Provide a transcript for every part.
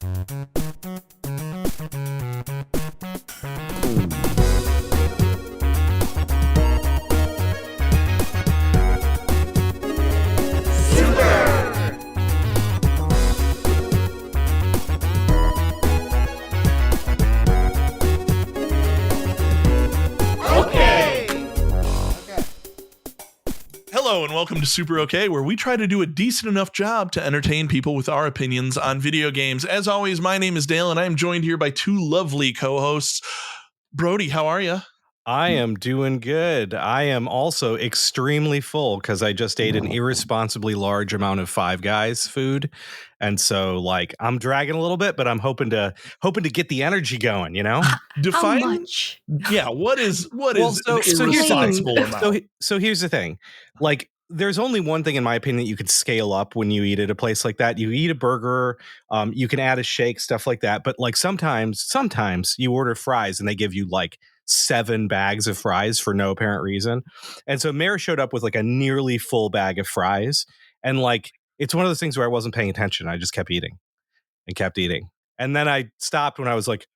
Hello and welcome to Super OK, where we try to do a decent enough job to entertain people with our opinions on video games. As always, my name is Dale, and I am joined here by two lovely co-hosts. Brodie, how are you? I am doing good. I am also extremely full because I just ate an irresponsibly large amount of Five Guys food, and so like I'm dragging a little bit, but I'm hoping to get the energy going. You know, Define. How much? Yeah, what is so an here's the irresponsible thing. amount? So here's the thing, like. There's only one thing, in my opinion, that you could scale up when you eat at a place like that. You eat a burger, you can add a shake, stuff like that. But like sometimes you order fries and they give you like 7 bags of fries for no apparent reason. And so Mare showed up with like a nearly full bag of fries. And like, it's one of those things where I wasn't paying attention. I just kept eating and kept eating. And then I stopped when I was like,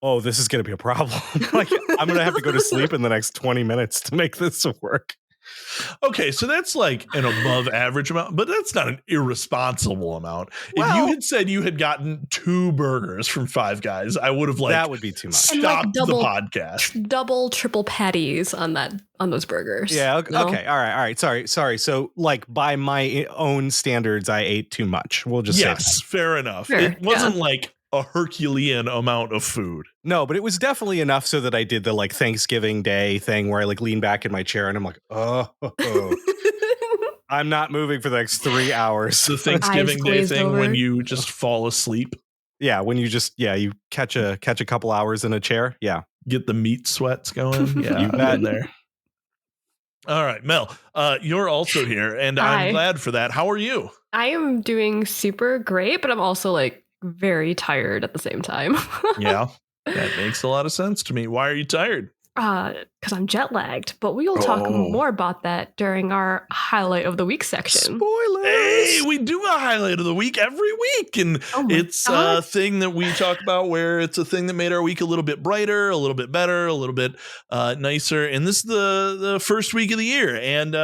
oh, this is going to be a problem. Like, I'm going to have to go to sleep in the next 20 minutes to make this work. Okay, so that's like an above average amount, but that's not an irresponsible amount. Well, if you had said you had gotten 2 burgers from Five Guys, I would have that would be too much. Stopped the podcast. Double, triple patties on those burgers. Yeah. Okay. No? Okay. All right. Sorry. So like by my own standards, I ate too much. We'll just say that. Fair enough. Sure, it wasn't like a Herculean amount of food. No, but it was definitely enough so that I did the like Thanksgiving Day thing where I like lean back in my chair and I'm like, oh. I'm not moving for the next 3 hours. The Thanksgiving Day thing over. when you just fall asleep. Yeah, when you just you catch a couple hours in a chair. Yeah, get the meat sweats going. Yeah, you bet. In there. All right, Mel, you're also here, and Hi. I'm glad for that. How are you? I am doing super great, but I'm also like very tired at the same time. Yeah, that makes a lot of sense to me. Why are you tired? Because I'm jet lagged, but we will talk more about that during our highlight of the week section. Spoilers! Hey, we do a highlight of the week every week, and it's a thing that we talk about where it's a thing that made our week a little bit brighter, a little bit better, a little bit nicer. And this is the first week of the year, and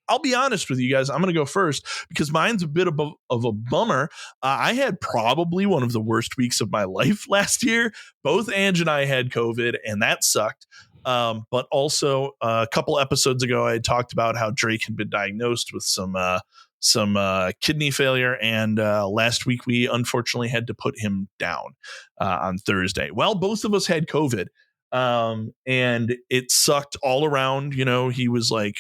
I'll be honest with you guys. I'm going to go first because mine's a bit of a bummer. I had probably one of the worst weeks of my life last year. Both Ange and I had COVID, and that sucked. But also a couple episodes ago, I had talked about how Drake had been diagnosed with some kidney failure. And last week, we unfortunately had to put him down on Thursday. Well, both of us had COVID, and it sucked all around. You know, he was like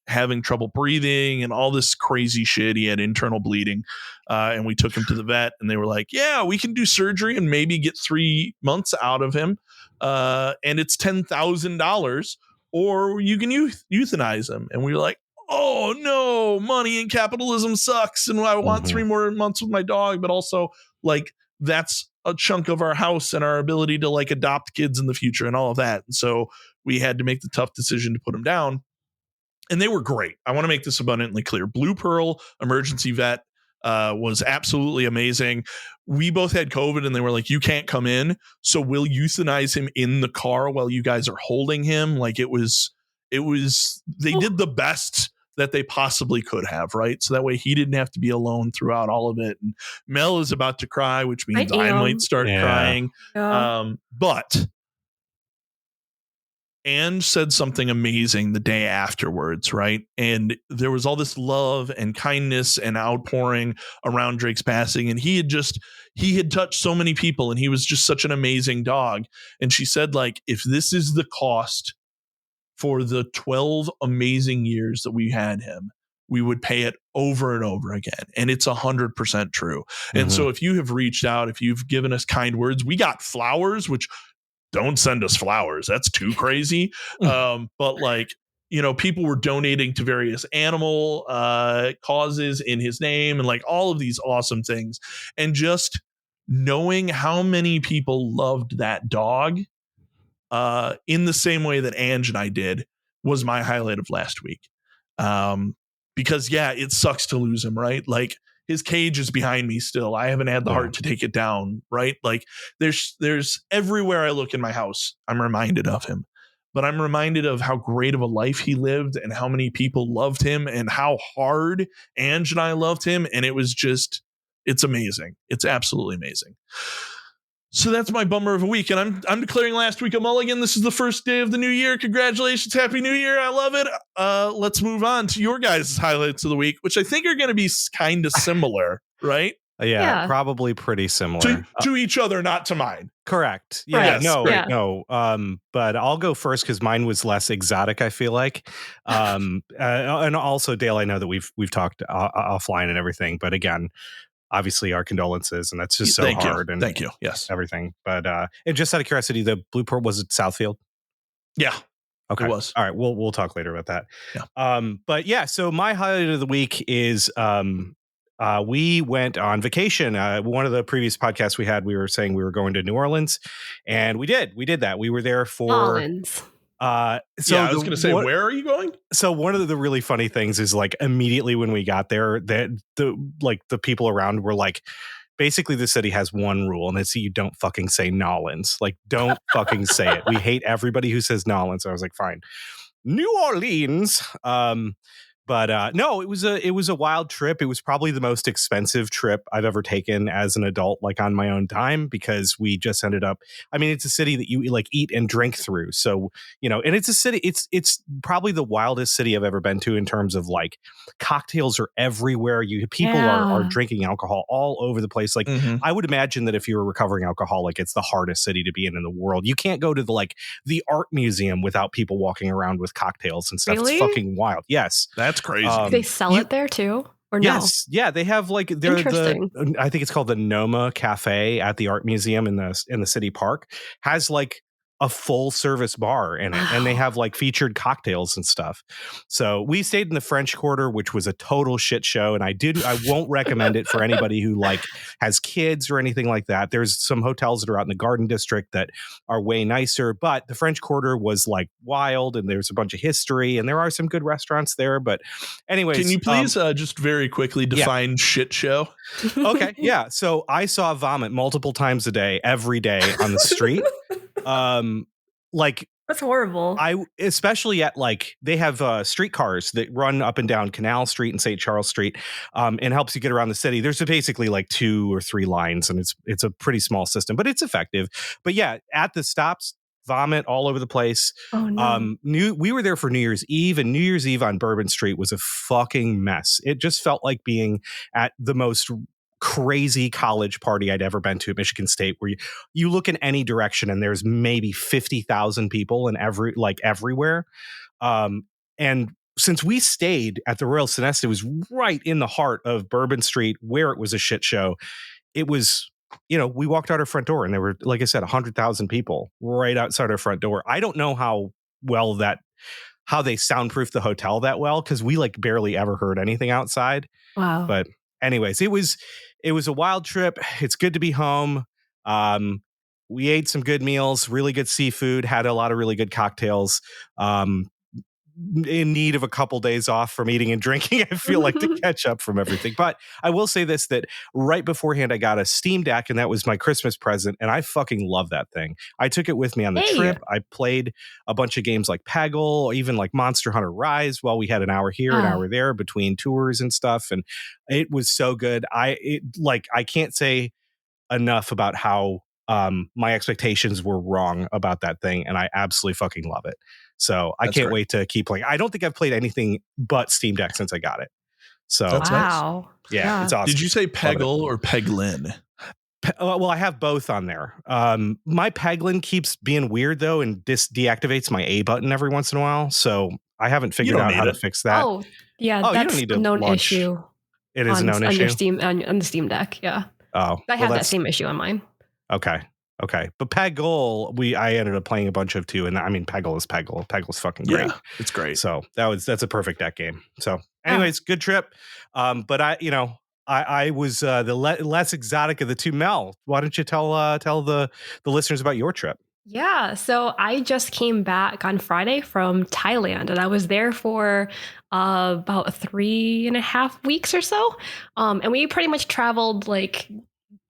having trouble breathing and all this crazy shit. He had internal bleeding, and we took him to the vet, and they were like, yeah, we can do surgery and maybe get 3 months out of him. And it's $10,000 or you can euthanize him. And we were like, oh no, money and capitalism sucks. And I want 3 more months with my dog, but also like that's a chunk of our house and our ability to like adopt kids in the future and all of that. And so we had to make the tough decision to put him down. And they were great. I want to make this abundantly clear. Blue Pearl Emergency Vet was absolutely amazing. We both had COVID and they were like, you can't come in, so we'll euthanize him in the car while you guys are holding him. Like it was they did the best that they possibly could have, right? So that way he didn't have to be alone throughout all of it. And Mel is about to cry, which means I might start crying. Yeah. But Ange said something amazing the day afterwards, right? And there was all this love and kindness and outpouring around Drake's passing. And he had touched so many people and he was just such an amazing dog. And she said, like, if this is the cost for the 12 amazing years that we had him, we would pay it over and over again. And it's 100% true. And so if you have reached out, if you've given us kind words, we got flowers, which don't send us flowers. That's too crazy. But like, you know, people were donating to various animal causes in his name and like all of these awesome things. And just knowing how many people loved that dog in the same way that Ange and I did was my highlight of last week. Because yeah, it sucks to lose him, right? Like his cage is behind me still. I haven't had the heart to take it down, right? Like there's everywhere I look in my house, I'm reminded of him. But I'm reminded of how great of a life he lived and how many people loved him and how hard Ange and I loved him. And it was just, it's amazing. It's absolutely amazing. So that's my bummer of a week. And I'm declaring last week a mulligan. This is the first day of the new year. Congratulations. Happy New Year. I love it. Let's move on to your guys' highlights of the week, which I think are going to be kind of similar, right? Yeah, probably pretty similar to each other, not to mine. Correct. Yeah, right. No. But I'll go first because mine was less exotic, I feel like. And also, Dale, I know that we've talked offline and everything, but again, obviously our condolences, and that's just so hard. And thank you. Yes, everything. But and just out of curiosity, the Blueport, was it Southfield? Yeah. Okay. It was. All right. We'll talk later about that. Yeah. But yeah, so my highlight of the week is we went on vacation. One of the previous podcasts we had, we were saying we were going to New Orleans, and we did that. We were there for Orleans. So I was going to say, where are you going? So one of the really funny things is like immediately when we got there, that the people around were like, basically the city has one rule, and it's you don't fucking say Nolans. Like, don't fucking say it. We hate everybody who says Nolans. So I was like, fine, New Orleans. But no, it was a wild trip. It was probably the most expensive trip I've ever taken as an adult, like on my own dime, because we just ended up, I mean, it's a city that you like eat and drink through. So, and it's a city, it's probably the wildest city I've ever been to in terms of like cocktails are everywhere. People are drinking alcohol all over the place. Like I would imagine that if you're a recovering alcoholic, it's the hardest city to be in the world. You can't go to the art museum without people walking around with cocktails and stuff. Really? It's fucking wild. Yes. That's crazy. They sell it there too, or no? Yes, yeah, they have like I think it's called the Noma Cafe at the art museum in the city park, has like a full service bar in it, and they have like featured cocktails and stuff. So we stayed in the French Quarter, which was a total shit show, and I won't recommend it for anybody who like has kids or anything like that. There's some hotels that are out in the Garden District that are way nicer, but the French Quarter was like wild, and there's a bunch of history, and there are some good restaurants there. But anyways, can you please just very quickly define shit show? Okay, yeah. So I saw vomit multiple times a day, every day on the street. Like that's horrible. Especially at like they have streetcars that run up and down Canal Street and St. Charles Street, and helps you get around the city. There's basically like 2 or 3 lines, and it's a pretty small system, but it's effective. But yeah, at the stops, vomit all over the place. Oh no. We were there for New Year's Eve, and New Year's Eve on Bourbon Street was a fucking mess. It just felt like being at the most crazy college party I'd ever been to at Michigan State, where you look in any direction and there's maybe 50,000 people in everywhere. And since we stayed at the Royal Sonesta, it was right in the heart of Bourbon Street, where it was a shit show. It was, we walked out our front door and there were, like I said, 100,000 people right outside our front door. I don't know how they soundproofed the hotel that well, because we like barely ever heard anything outside. Wow. But anyways, it was a wild trip. It's good to be home. We ate some good meals, really good seafood, had a lot of really good cocktails. In need of a couple days off from eating and drinking, I feel like, to catch up from everything. But I will say this, that right beforehand, I got a Steam Deck, and that was my Christmas present, and I fucking love that thing. I took it with me on the trip. I played a bunch of games like Peggle, even like Monster Hunter Rise, while we had an hour here, an hour there between tours and stuff, and it was so good. I can't say enough about how my expectations were wrong about that thing, and I absolutely fucking love it. So I can't wait to keep playing. I don't think I've played anything but Steam Deck since I got it. So that's nice. Yeah, it's awesome. Did you say Peggle or Peglin? Well, I have both on there. My Peglin keeps being weird though, and deactivates my A button every once in a while. So I haven't figured out how to fix that. Oh, yeah, that's a known issue. It is a known issue on the Steam Deck. Yeah. Oh, I have that same issue on mine. Okay. But Peggle, I ended up playing a bunch of too, and I mean Peggle is Peggle. Peggle's fucking great. Yeah, it's great. So that's a perfect deck game. So, anyways, good trip. But I was the less exotic of the two. Mel, why don't you tell the listeners about your trip? Yeah, so I just came back on Friday from Thailand, and I was there for about 3.5 weeks or so. And we pretty much traveled like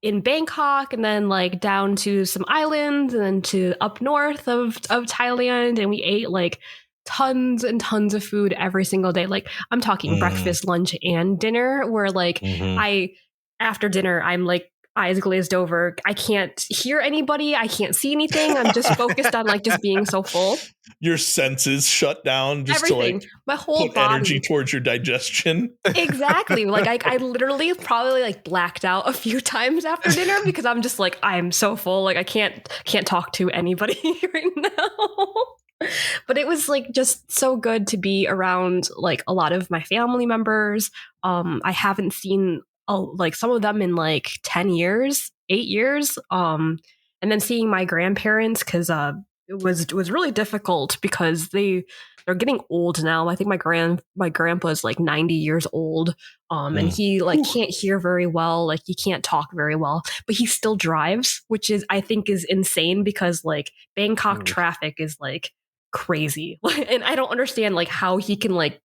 in Bangkok, and then like down to some islands, and then to up north of Thailand, and we ate like tons and tons of food every single day. Like I'm talking breakfast, lunch, and dinner. Where like I after dinner, I'm like eyes glazed over. I can't hear anybody. I can't see anything. I'm just focused on like just being so full. Your senses shut down just Everything. to like My whole put body. energy towards your digestion. Exactly. Like I literally probably like blacked out a few times after dinner because I'm just like I'm so full. Like I can't talk to anybody right now. But it was like just so good to be around like a lot of my family members. I haven't seen like some of them in like 10 years, 8 years. And then seeing my grandparents because it was really difficult because they're getting old now. I think my grandpa is like 90 years old. And he like can't hear very well, like he can't talk very well, but he still drives, which is I think is insane because like Bangkok traffic is like crazy. And I don't understand like how he can like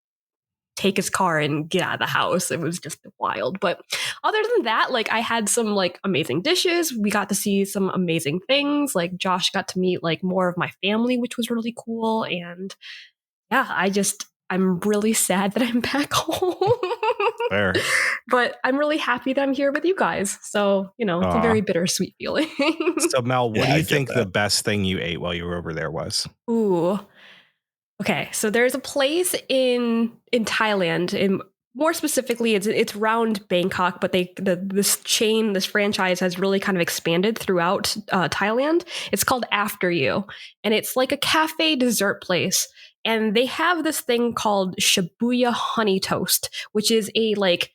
take his car and get out of the house. It was just wild. But other than that, like I had some like amazing dishes. We got to see some amazing things. Like Josh got to meet like more of my family, which was really cool. And yeah, I'm really sad that I'm back home. Fair. But I'm really happy that I'm here with you guys. So, you know, it's a very bittersweet feeling. So Mel, what do I you get think that. the best thing you ate while you were over there was? Ooh. Okay, so there's a place in Thailand, and more specifically, it's around Bangkok, but this franchise has really kind of expanded throughout Thailand. It's called After You, and it's like a cafe dessert place, and they have this thing called Shibuya honey toast, which is a like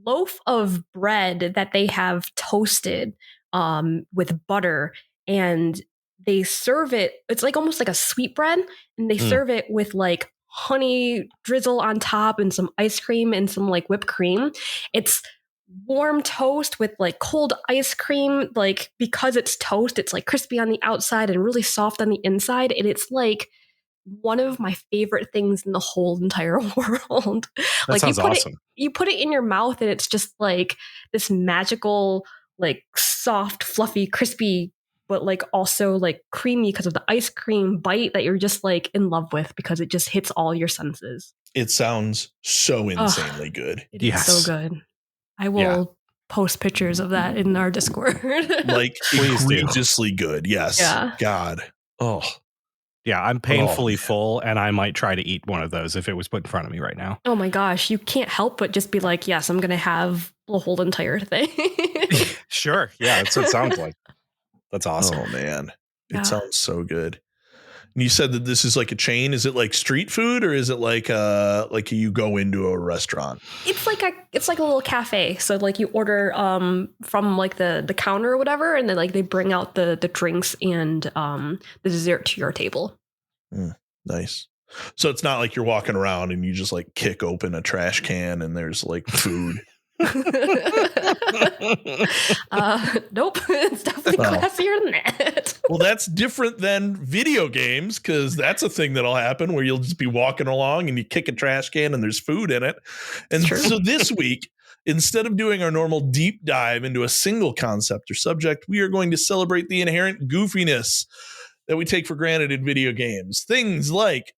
loaf of bread that they have toasted with butter, and they serve it. It's like almost like a sweetbread, and they serve it with like honey drizzle on top and some ice cream and some like whipped cream. It's warm toast with like cold ice cream. Like because it's toast, it's like crispy on the outside and really soft on the inside. And it's like one of my favorite things in the whole entire world. That Like sounds awesome. You put it in your mouth and it's just like this magical, like soft, fluffy, crispy, but like also like creamy because of the ice cream bite that you're just like in love with because it just hits all your senses. It sounds so insanely good. It is so good. I will post pictures of that in our Discord. Like egregiously good. Yes. Yeah. God. Oh. Yeah, I'm painfully full, and I might try to eat one of those if it was put in front of me right now. Oh my gosh, you can't help but just be like, yes, I'm going to have the whole entire thing. Sure. Yeah, that's what it sounds like. That's awesome. Oh, man. It sounds so good. And you said that this is like a chain. Is it like street food or is it like you go into a restaurant? It's like a little cafe. So like you order from like the counter or whatever, and then like they bring out the drinks and the dessert to your table. Nice. So it's not like you're walking around and you just like kick open a trash can and there's like food. Nope. It's definitely classier than that. Well, that's different than video games because that's a thing that'll happen where you'll just be walking along and you kick a trash can and there's food in it. And so this week, instead of doing our normal deep dive into a single concept or subject, we are going to celebrate the inherent goofiness that we take for granted in video games. Things like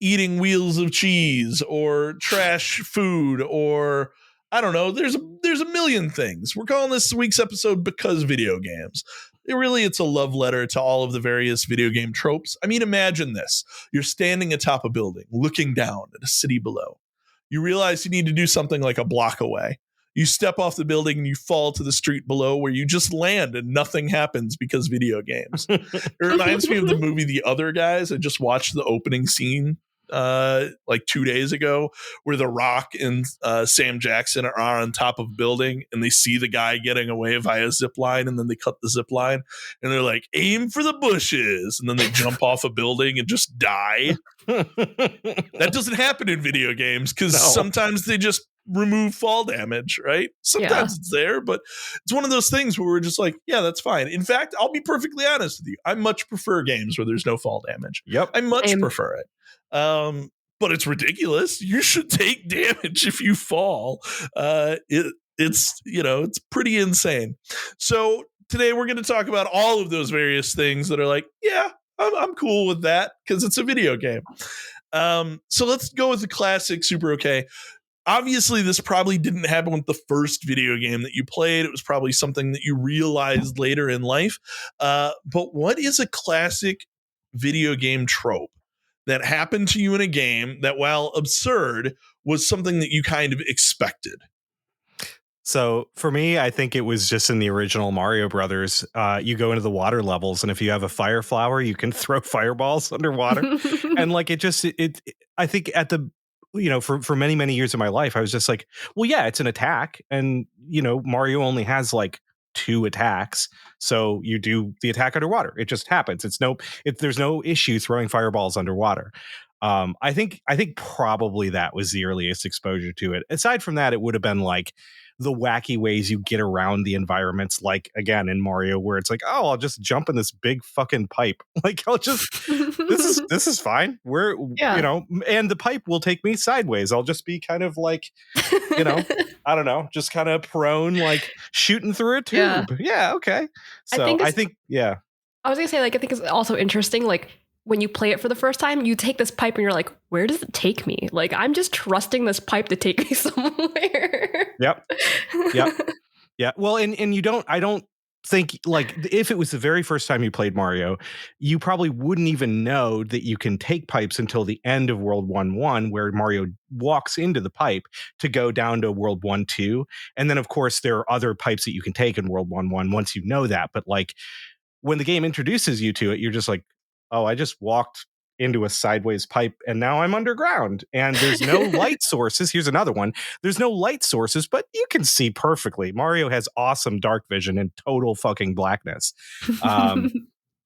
eating wheels of cheese or trash food or I don't know. There's a million things. We're calling this week's episode Because Video Games. It's a love letter to all of the various video game tropes. I mean, imagine this. You're standing atop a building, looking down at a city below. You realize you need to do something like a block away. You step off the building and you fall to the street below where you just land and nothing happens because video games. It reminds me of the movie The Other Guys. I just watched the opening scene like 2 days ago where The Rock and Sam Jackson are on top of a building and they see the guy getting away via zip line and then they cut the zip line and they're like, aim for the bushes, and then they jump off a building and just die. That doesn't happen in video games because sometimes they just remove fall damage, right? Sometimes it's there, but it's one of those things where we're just like, yeah, that's fine. In fact, I'll be perfectly honest with you. I much prefer games where there's no fall damage. Yep. I much prefer it. But it's ridiculous. You should take damage if you fall. It's pretty insane. So today we're going to talk about all of those various things that are like, yeah, I'm cool with that because it's a video game. So let's go with the classic Super OK. Obviously, this probably didn't happen with the first video game that you played. It was probably something that you realized later in life. But what is a classic video game trope that happened to you in a game that, while absurd, was something that you kind of expected? So for me, I think it was just in the original Mario Brothers. You go into the water levels, and if you have a fire flower, you can throw fireballs underwater. And like I think at the for many, many years of my life, I was just like, well, yeah, it's an attack. And, Mario only has like 2 attacks. So you do the attack underwater. It just happens. There's no issue throwing fireballs underwater. I think probably that was the earliest exposure to it. Aside from that, it would have been like the wacky ways you get around the environments, like again in Mario, where it's like, oh, I'll just jump in this big fucking pipe. Like I'll just this is fine. And the pipe will take me sideways. I'll just be kind of like, I don't know, just kind of prone, like shooting through a tube. Yeah, okay. So I think I was gonna say, like, I think it's also interesting, like, when you play it for the first time, you take this pipe and you're like, where does it take me? Like, I'm just trusting this pipe to take me somewhere. Yep. Yeah. Well, and I don't think, like, if it was the very first time you played Mario, you probably wouldn't even know that you can take pipes until the end of World 1-1, where Mario walks into the pipe to go down to World 1-2. And then, of course, there are other pipes that you can take in World 1-1 once you know that. But, like, when the game introduces you to it, you're just like, oh, I just walked into a sideways pipe and now I'm underground and there's no light sources. Here's another one. There's no light sources, but you can see perfectly. Mario has awesome dark vision and total fucking blackness.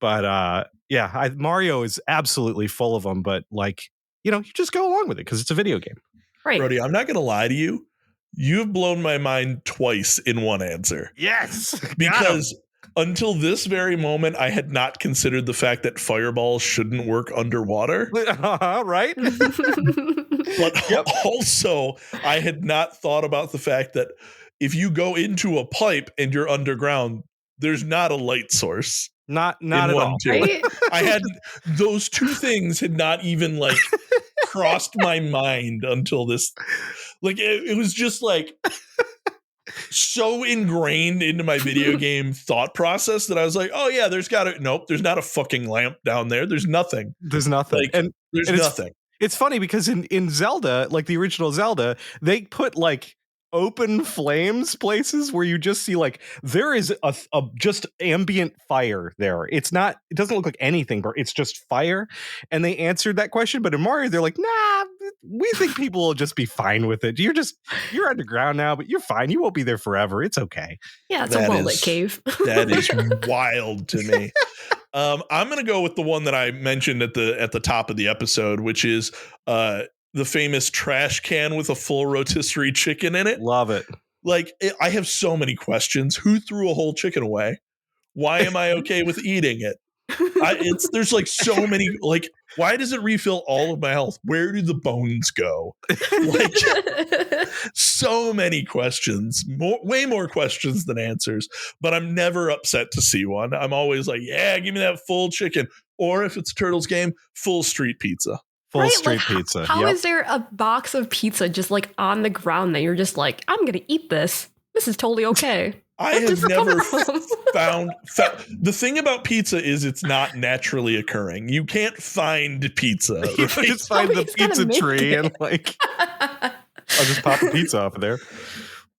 Mario is absolutely full of them, but like, you just go along with it because it's a video game. Right. Brodie, I'm not going to lie to you. You've blown my mind twice in one answer. Yes. Because until this very moment, I had not considered the fact that fireballs shouldn't work underwater. Right? But also, I had not thought about the fact that if you go into a pipe and you're underground, there's not a light source. Not at all. Right? I had those two things had not even like crossed my mind until this. Like it was just like so ingrained into my video game thought process that I was like, oh yeah, there's not a fucking lamp down there. There's nothing. There's nothing. Like, and there's nothing. It's funny because in Zelda, like the original Zelda, they put like open flames places where you just see like there is a just ambient fire there. It doesn't look like anything, but it's just fire. And they answered that question. But in Mario, they're like, nah, we think people will just be fine with it. You're underground now, but you're fine. You won't be there forever. It's okay. Yeah, it's a well-lit cave. That is wild to me. I'm going to go with the one that I mentioned at the top of the episode, which is the famous trash can with a full rotisserie chicken in it. Love it. Like, I have so many questions. Who threw a whole chicken away? Why am I okay with eating it? There's like so many, like, why does it refill all of my health? Where do the bones go? Like, so many questions, way more questions than answers, but I'm never upset to see one. I'm always like, yeah, give me that full chicken. Or if it's a Turtles game, full street pizza. Full street pizza. How is there a box of pizza just like on the ground that you're just like, I'm going to eat this? This is totally okay. I have never found the thing about pizza is it's not naturally occurring. You can't find pizza. Right? You just find the pizza tree and like, I'll just pop the pizza off of there.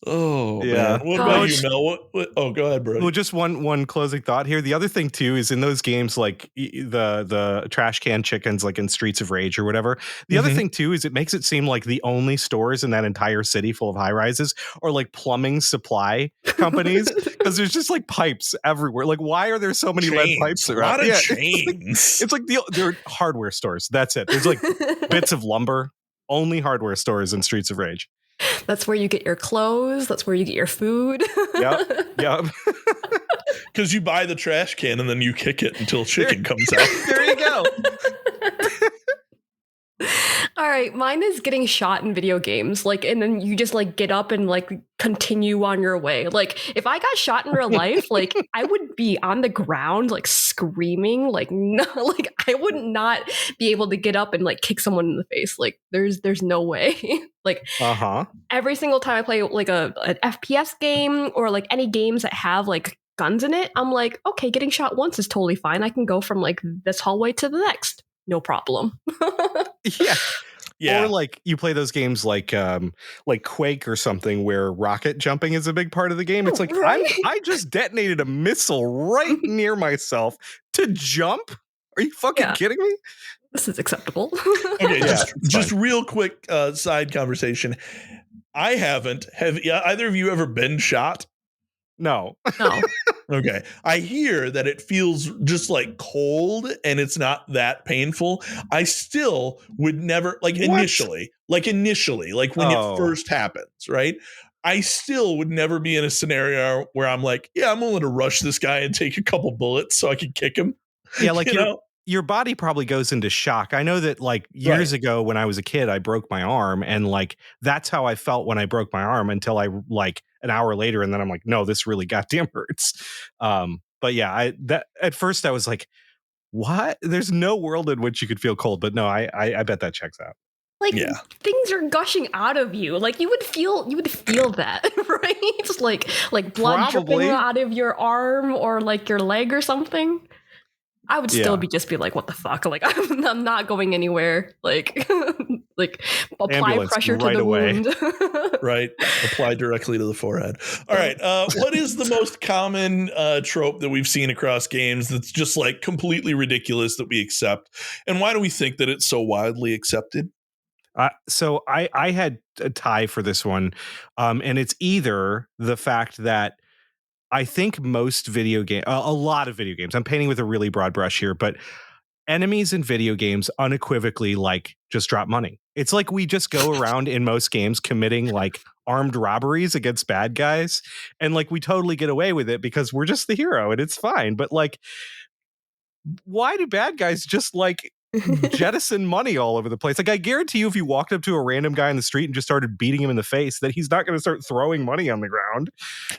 Oh, yeah. Man. What about you, Mel? Oh, go ahead, bro. Well, just one closing thought here. The other thing, too, is in those games like the trash can chickens, like in Streets of Rage or whatever. The other thing, too, is it makes it seem like the only stores in that entire city full of high rises are like plumbing supply companies because there's just like pipes everywhere. Like, why are there so many lead pipes around? A lot of chains. It's like they're hardware stores. That's it. There's like bits of lumber. Only hardware stores in Streets of Rage. That's where you get your clothes. That's where you get your food. Yep. Because you buy the trash can and then you kick it until chicken comes out. There you go. All right, mine is getting shot in video games, like, and then you just like get up and like continue on your way. Like, if I got shot in real life, like I would be on the ground, like screaming, like no, like I would not be able to get up and like kick someone in the face. Like, there's no way. Like, every single time I play like an FPS game or like any games that have like guns in it, I'm like, okay, getting shot once is totally fine. I can go from like this hallway to the next. No problem. Yeah. Or like you play those games like Quake or something where rocket jumping is a big part of the game. It's like I just detonated a missile right near myself to jump. Are you fucking kidding me? This is acceptable. Okay, just real quick side conversation. I haven't. Have either of you ever been shot? No. Okay. I hear that it feels just like cold and it's not that painful. I still would never initially, like when it first happens, right? I still would never be in a scenario where I'm like, yeah, I'm willing to rush this guy and take a couple bullets so I can kick him. Yeah, like your body probably goes into shock. I know that like years ago when I was a kid, I broke my arm and like that's how I felt when I broke my arm until I like an hour later. And then I'm like, no, this really goddamn hurts. But yeah, at first I was like, what? There's no world in which you could feel cold. But no, I bet that checks out. Like things are gushing out of you. Like you would feel that, right? Just like blood dripping out of your arm or like your leg or something. I would still be like, what the fuck? Like, I'm not going anywhere. Like apply Ambulance pressure to the wound. Right. Apply directly to the forehead. All right. What is the most common trope that we've seen across games that's just like completely ridiculous that we accept? And why do we think that it's so widely accepted? So I had a tie for this one. And it's either the fact that I think most a lot of video games, I'm painting with a really broad brush here, but enemies in video games unequivocally like just drop money. It's like we just go around in most games committing like armed robberies against bad guys. And like we totally get away with it because we're just the hero and it's fine. But like, why do bad guys just like jettison money all over the place? Like I guarantee you if you walked up to a random guy in the street and just started beating him in the face that he's not going to start throwing money on the ground.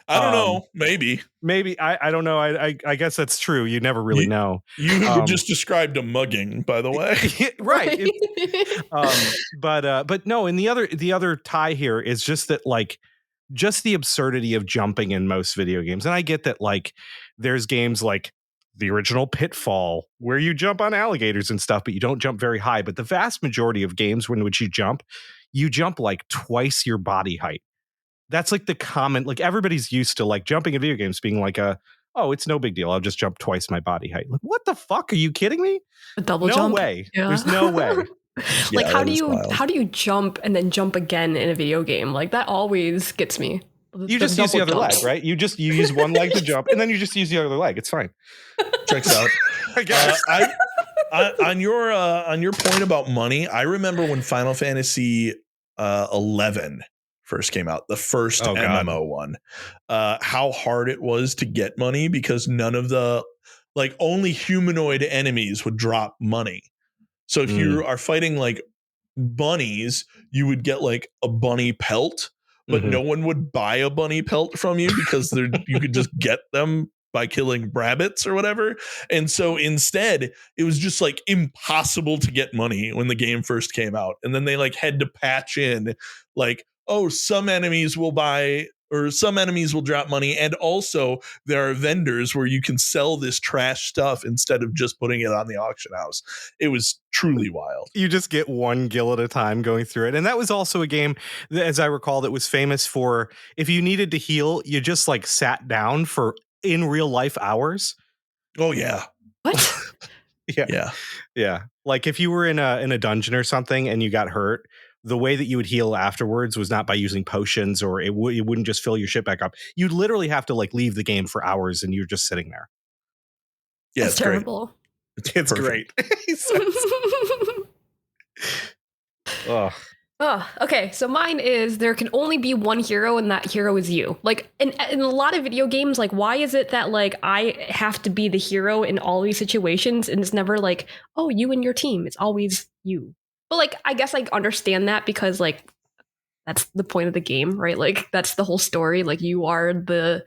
I don't know. Maybe I don't know. I guess that's true. You never really know. You just described a mugging, by the way. Right. But no, and the other tie here is just that like just the absurdity of jumping in most video games. And I get that like there's games like the original Pitfall, where you jump on alligators and stuff, but you don't jump very high. But the vast majority of games in which you jump like twice your body height. That's like the common, like everybody's used to like jumping in video games being like it's no big deal. I'll just jump twice my body height. Like, what the fuck? Are you kidding me? A double jump? No way. Yeah. There's no way. Like, how do you jump and then jump again in a video game? Like that always gets me. You just use the other leg, right? You use one leg to jump, and then you just use the other leg. It's fine. Checks out. I guess. On your point about money, I remember when Final Fantasy 11 first came out, the first MMO one. How hard it was to get money because none of the only humanoid enemies would drop money. So if you are fighting like bunnies, you would get like a bunny pelt. But no one would buy a bunny pelt from you because you could just get them by killing rabbits or whatever. And so instead, it was just like impossible to get money when the game first came out. And then they like had to patch in like, oh, some enemies will buy or some enemies will drop money. And also there are vendors where you can sell this trash stuff instead of just putting it on the auction house. It was truly wild. You just get one gil at a time going through it. And that was also a game that, as I recall, that was famous for if you needed to heal, you just like sat down for in real life hours. Oh, yeah. What? Yeah. Like if you were in a dungeon or something and you got hurt, the way that you would heal afterwards was not by using potions or it wouldn't just fill your shit back up. You'd literally have to like leave the game for hours and you're just sitting there. Yeah, it's terrible. It's great. Oh. Oh, okay. So mine is there can only be one hero, and that hero is you. Like in a lot of video games, like why is it that like I have to be the hero in all these situations, and it's never like, oh, you and your team. It's always you. But like I guess I understand that because like that's the point of the game, right? Like that's the whole story. Like you are the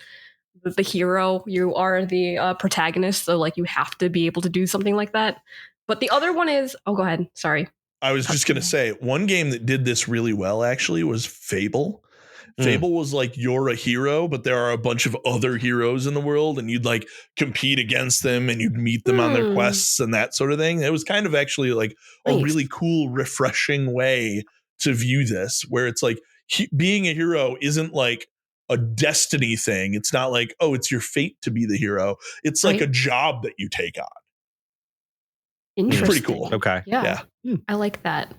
hero, you are the protagonist, so like you have to be able to do something like that. But the other one is, oh, go ahead. Sorry. I was just going to say one game that did this really well actually was Fable. Fable was like you're a hero, but there are a bunch of other heroes in the world and you'd like compete against them and you'd meet them on their quests and that sort of thing. It was kind of actually like a really cool, refreshing way to view this, where it's like being a hero isn't like a destiny thing. It's not like, oh, it's your fate to be the hero. It's like a job that you take on. Interesting. Pretty cool. Okay. Yeah. I like that.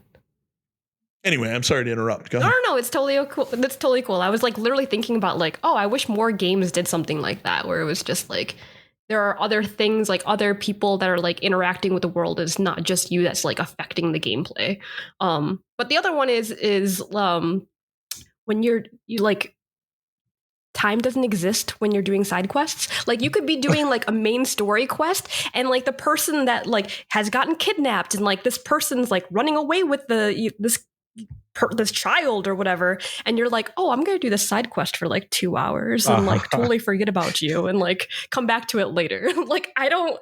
Anyway, I'm sorry to interrupt. Go ahead. No, it's totally cool. That's totally cool. I was like literally thinking about like, oh, I wish more games did something like that, where it was just like there are other things, like other people that are like interacting with the world. It's not just you that's like affecting the gameplay. But the other one is when you like time doesn't exist when you're doing side quests. Like you could be doing like a main story quest and like the person that like has gotten kidnapped and like this person's like running away with this child or whatever, and you're like, oh, I'm gonna do this side quest for like 2 hours and like totally forget about you and like come back to it later. Like I don't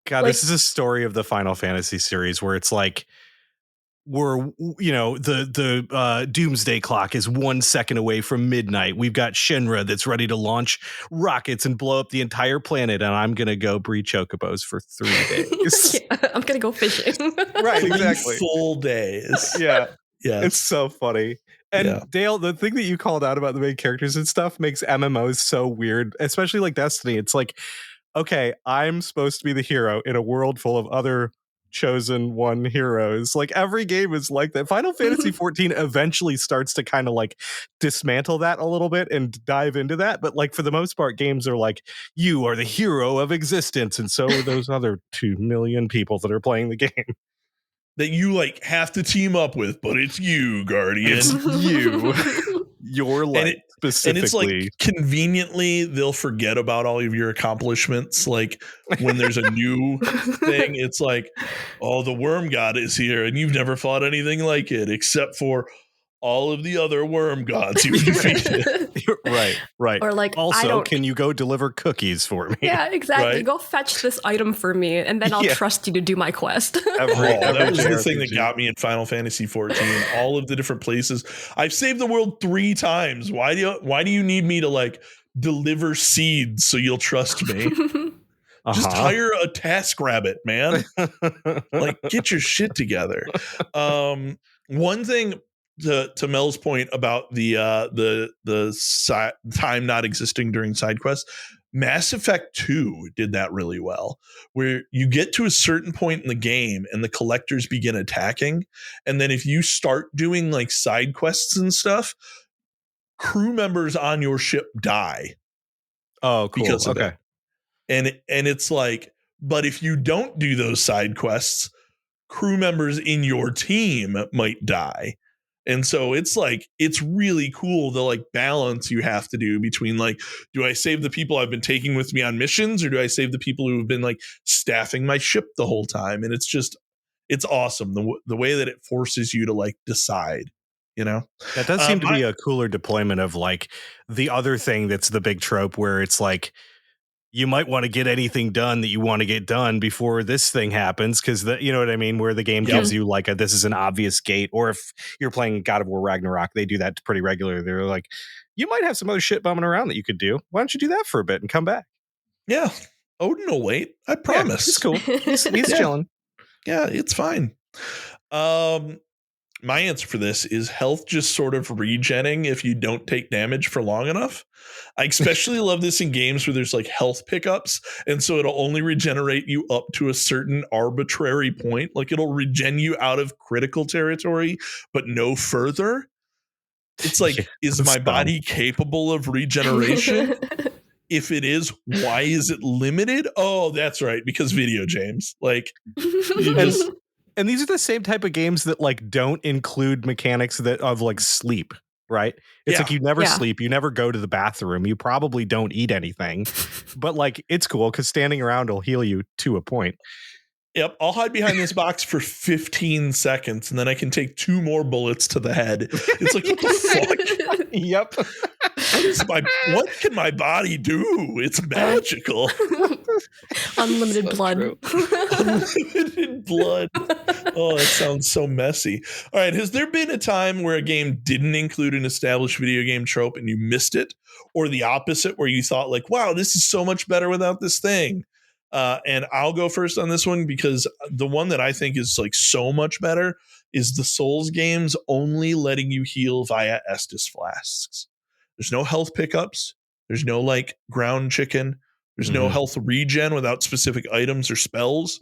God, this is a story of the Final Fantasy series where it's like we're, you know, the doomsday clock is 1 second away from midnight. We've got Shinra that's ready to launch rockets and blow up the entire planet, and I'm gonna go breed chocobos for 3 days. I'm gonna go fishing. Right, exactly. Full days. Yeah. Yeah. It's so funny. And Dale, the thing that you called out about the main characters and stuff makes MMOs so weird, especially like Destiny. It's like, okay, I'm supposed to be the hero in a world full of other chosen one heroes. Like every game is like that. Final Fantasy 14 eventually starts to kind of like dismantle that a little bit and dive into that. But like for the most part, games are like, you are the hero of existence. And so are those other 2 million people that are playing the game. That you like have to team up with, but it's you, Guardian. It's you. Your light specifically. And it's like conveniently they'll forget about all of your accomplishments. Like when there's a new thing, it's like, oh, the worm god is here and you've never fought anything like it except for all of the other worm gods you've defeated. Right. Or like, also, can you go deliver cookies for me? Yeah, exactly. Right? Go fetch this item for me, and then I'll trust you to do my quest. That was the thing that got me in Final Fantasy 14. All of the different places. I've saved the world 3 times. Why do you need me to like deliver seeds so you'll trust me? Just hire a task rabbit, man. Like, get your shit together. One thing to Mel's point about the time not existing during side quests, Mass Effect 2 did that really well, where you get to a certain point in the game and the collectors begin attacking, and then if you start doing like side quests and stuff, crew members on your ship die. Oh, cool. Because of that. And it's like, but if you don't do those side quests, crew members in your team might die. And so it's like, it's really cool the like balance you have to do between like, do I save the people I've been taking with me on missions, or do I save the people who have been like staffing my ship the whole time? And it's just, it's awesome the way that it forces you to like decide, you know? That does seem to be a cooler deployment of like the other thing that's the big trope where it's like, you might want to get anything done that you want to get done before this thing happens, because you know what I mean, where the game gives you like this is an obvious gate. Or if you're playing God of War Ragnarok, they do that pretty regularly. They're like, you might have some other shit bumming around that you could do. Why don't you do that for a bit and come back? Yeah, Odin will wait. I promise. It's cool. He's chilling. Yeah, it's fine. My answer for this is health just sort of regenning if you don't take damage for long enough. I especially love this in games where there's like health pickups, and so it'll only regenerate you up to a certain arbitrary point. Like it'll regen you out of critical territory, but no further. It's like, is my body capable of regeneration? If it is, why is it limited? Oh, that's right, because video games. Like, you just And these are the same type of games that like don't include mechanics that of like sleep, right? It's like you never sleep, you never go to the bathroom, you probably don't eat anything, but like it's cool because standing around will heal you to a point. Yep, I'll hide behind this box for 15 seconds, and then I can take 2 more bullets to the head. It's like, what the fuck? Yep. What can my body do? It's magical. Unlimited blood. Unlimited blood. Oh, that sounds so messy. All right, has there been a time where a game didn't include an established video game trope and you missed it? Or the opposite, where you thought like, wow, this is so much better without this thing? And I'll go first on this one because the one that I think is like so much better is the Souls games only letting you heal via Estus flasks. There's no health pickups. There's no like ground chicken. There's no health regen without specific items or spells.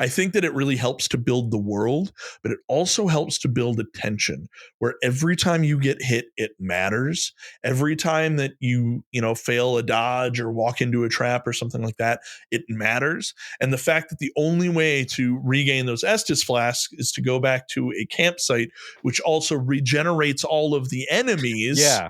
I think that it really helps to build the world, but it also helps to build a tension where every time you get hit, it matters. Every time that you fail a dodge or walk into a trap or something like that, it matters. And the fact that the only way to regain those Estus flasks is to go back to a campsite, which also regenerates all of the enemies. Yeah.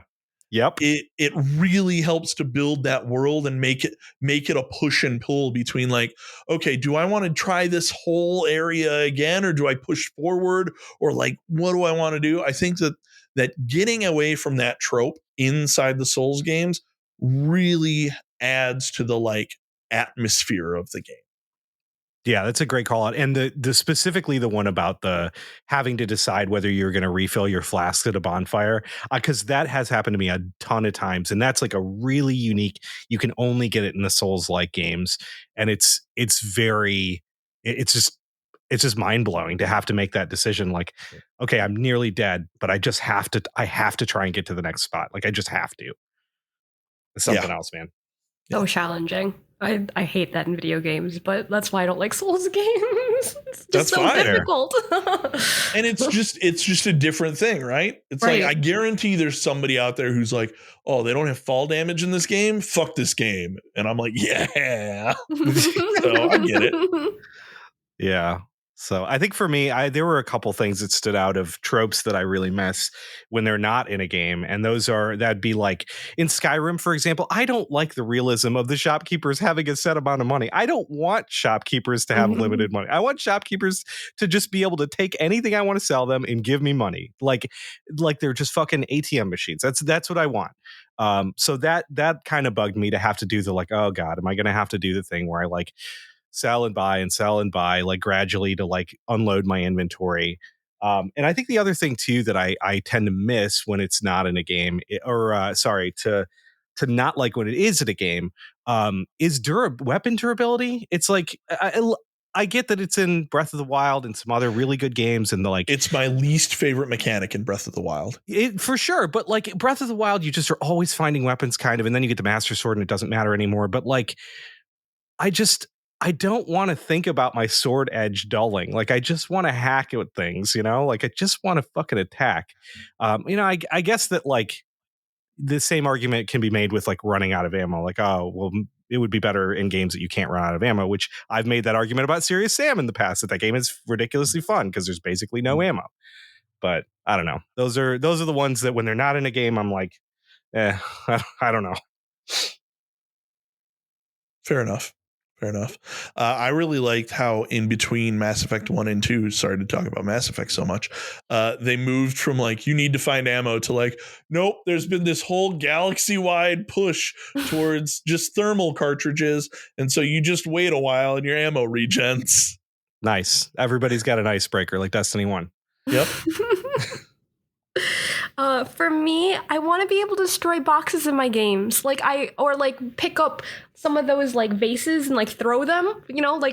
Yep. It really helps to build that world and make it a push and pull between like, okay, do I want to try this whole area again, or do I push forward, or like, what do I want to do? I think that getting away from that trope inside the Souls games really adds to the like atmosphere of the game. Yeah, that's a great call out. And the specifically the one about the having to decide whether you're going to refill your flask at a bonfire, because that has happened to me a ton of times. And that's like a really unique, you can only get it in the Souls-like games. And it's just mind blowing to have to make that decision. Like, okay, I'm nearly dead, but I have to try and get to the next spot. Like I just have to. It's something else, man. So challenging. I hate that in video games, but that's why I don't like Souls games. It's just so difficult. And it's just a different thing, right? It's like, I guarantee there's somebody out there who's like, oh, they don't have fall damage in this game? Fuck this game. And I'm like, yeah. So I get it. Yeah. So I think for me, there were a couple things that stood out of tropes that I really miss when they're not in a game. And that'd be like in Skyrim, for example, I don't like the realism of the shopkeepers having a set amount of money. I don't want shopkeepers to have limited money. I want shopkeepers to just be able to take anything I want to sell them and give me money. Like they're just fucking ATM machines. That's what I want. So that kind of bugged me to have to do the like, oh God, am I going to have to do the thing where I like sell and buy like gradually to like unload my inventory. And I think the other thing too that I tend to miss when it's not in a game to not like when it is in a game is weapon durability. It's like I get that it's in Breath of the Wild and some other really good games, and it's my least favorite mechanic in Breath of the Wild. For sure, but like Breath of the Wild, you just are always finding weapons kind of, and then you get the Master Sword and it doesn't matter anymore. But like I don't want to think about my sword edge dulling. Like, I just want to hack at things, like I just want to fucking attack. I guess that like the same argument can be made with like running out of ammo. Like, oh, well, it would be better in games that you can't run out of ammo, which I've made that argument about Serious Sam in the past, that game is ridiculously fun because there's basically no ammo. But I don't know. Those are the ones that when they're not in a game, I'm like, I don't know. Fair enough. I really liked how in between Mass Effect 1 and 2, sorry to talk about Mass Effect so much, they moved from like, you need to find ammo to like, nope, there's been this whole galaxy-wide push towards just thermal cartridges. And so you just wait a while and your ammo regens. Nice. Everybody's got an icebreaker like Destiny 1. Yep. For me, I want to be able to destroy boxes in my games. Or pick up some of those like vases and like throw them,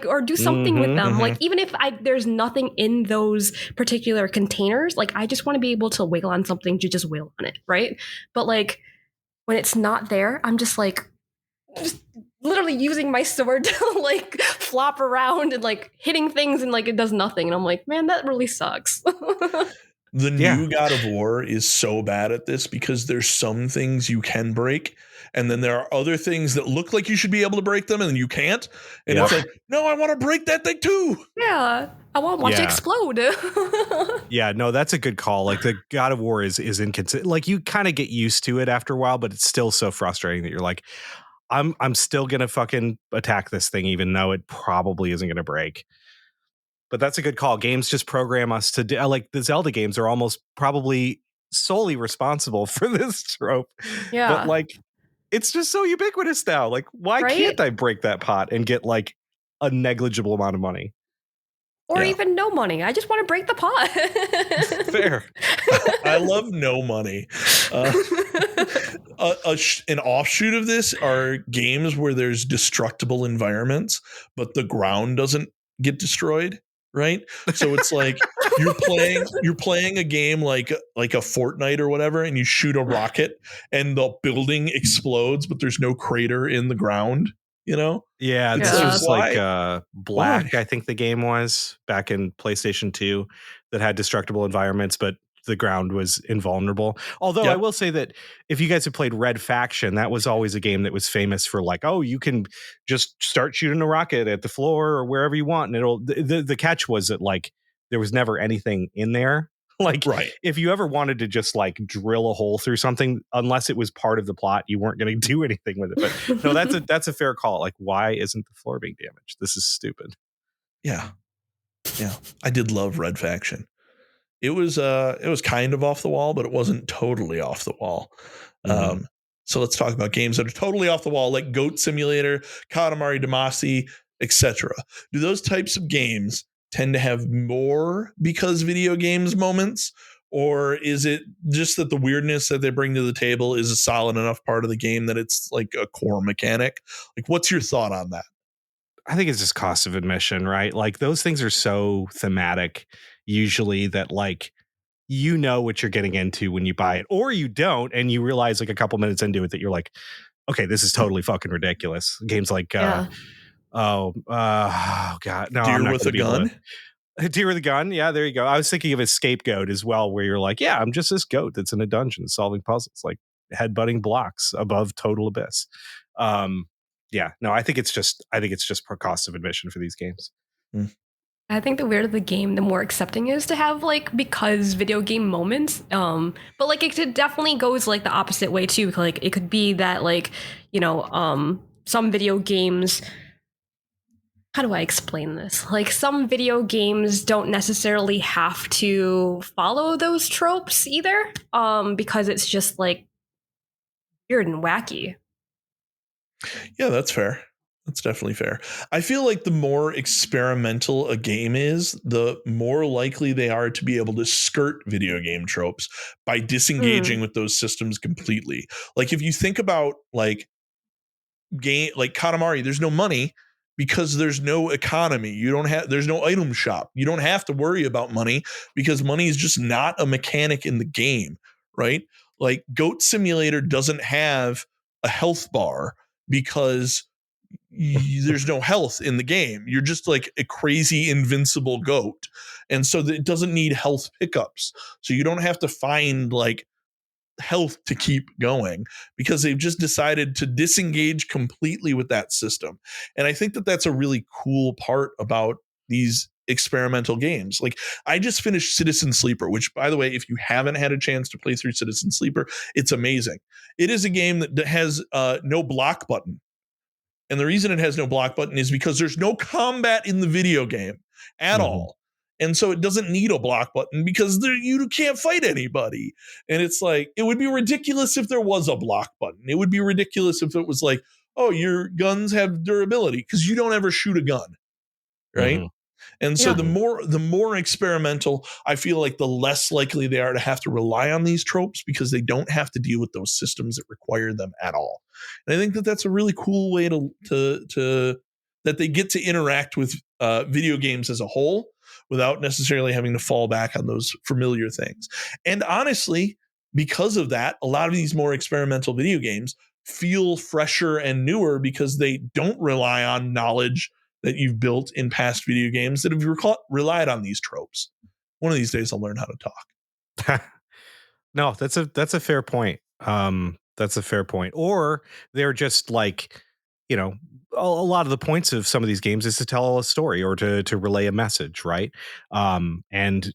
or do something with them. Like even if there's nothing in those particular containers, like I just want to be able to wiggle on something to just wiggle on it, right? But like when it's not there, I'm just like literally using my sword to like flop around and like hitting things and like it does nothing. And I'm like, man, that really sucks. The new God of War is so bad at this because there's some things you can break And then there are other things that look like you should be able to break them and then you can't. And it's like, no, I want to break that thing too. Yeah. I want to watch it explode. Yeah, no, that's a good call. Like the God of War is inconsistent. Like you kind of get used to it after a while, but it's still so frustrating that you're like, I'm still gonna fucking attack this thing, even though it probably isn't gonna break. But that's a good call. Games just program us to do, like the Zelda games are almost probably solely responsible for this trope. Yeah. But like, it's just so ubiquitous now. Like, why can't I break that pot and get like a negligible amount of money? Or even no money. I just want to break the pot. Fair. I love no money. An offshoot of this are games where there's destructible environments, but the ground doesn't get destroyed. Right. So it's like you're playing a game like a Fortnite or whatever, and you shoot a rocket and the building explodes, but there's no crater in the ground. Yeah, this was like Black, I think the game was back in PlayStation 2 that had destructible environments, but the ground was invulnerable. Although I will say that if you guys have played Red Faction, that was always a game that was famous for like, oh, you can just start shooting a rocket at the floor or wherever you want. And the catch was that like there was never anything in there. Like, if you ever wanted to just like drill a hole through something, unless it was part of the plot, you weren't going to do anything with it. But no, that's a fair call. Like, why isn't the floor being damaged? This is stupid. Yeah. I did love Red Faction. It was kind of off the wall, but it wasn't totally off the wall. Mm-hmm. So let's talk about games that are totally off the wall, like Goat Simulator, Katamari Damacy, etc. Do those types of games tend to have more because video games moments, or is it just that the weirdness that they bring to the table is a solid enough part of the game that it's like a core mechanic? Like, what's your thought on that? I think it's just cost of admission, right? Like those things are so thematic usually that like, you know what you're getting into when you buy it, or you don't. And you realize like a couple minutes into it that you're like, okay, this is totally fucking ridiculous. Games like, oh God, no, Deer with a gun. Deer with a gun. Yeah, there you go. I was thinking of a Scapegoat as well, where you're like, yeah, I'm just this goat that's in a dungeon solving puzzles, like headbutting blocks above total abyss. Yeah, no, I think it's just per cost of admission for these games. I think the weirder the game, the more accepting it is to have like because video game moments. But like it definitely goes like the opposite way too. Like it could be that like, some video games. How do I explain this? Like some video games don't necessarily have to follow those tropes either, because it's just like weird and wacky. Yeah, that's fair. That's definitely fair. I feel like the more experimental a game is, the more likely they are to be able to skirt video game tropes by disengaging with those systems completely. Like if you think about like Katamari, there's no money because there's no economy. There's no item shop. You don't have to worry about money because money is just not a mechanic in the game, right? Like Goat Simulator doesn't have a health bar because there's no health in the game. You're just like a crazy invincible goat. And so it doesn't need health pickups. So you don't have to find like health to keep going because they've just decided to disengage completely with that system. And I think that that's a really cool part about these experimental games. Like I just finished Citizen Sleeper, which by the way, if you haven't had a chance to play through Citizen Sleeper, it's amazing. It is a game that has no block button. And the reason it has no block button is because there's no combat in the video game at all. And so it doesn't need a block button because you can't fight anybody. And it's like, it would be ridiculous if there was a block button. It would be ridiculous if it was like, oh, your guns have durability because you don't ever shoot a gun. Right. And so the more experimental, I feel like the less likely they are to have to rely on these tropes because they don't have to deal with those systems that require them at all. And I think that that's a really cool way to that they get to interact with video games as a whole without necessarily having to fall back on those familiar things. And honestly, because of that, a lot of these more experimental video games feel fresher and newer because they don't rely on knowledge that you've built in past video games that have relied on these tropes. One of these days I'll learn how to talk. No, that's a fair point. That's a fair point. Or they're just like, a lot of the points of some of these games is to tell a story or to relay a message, right? And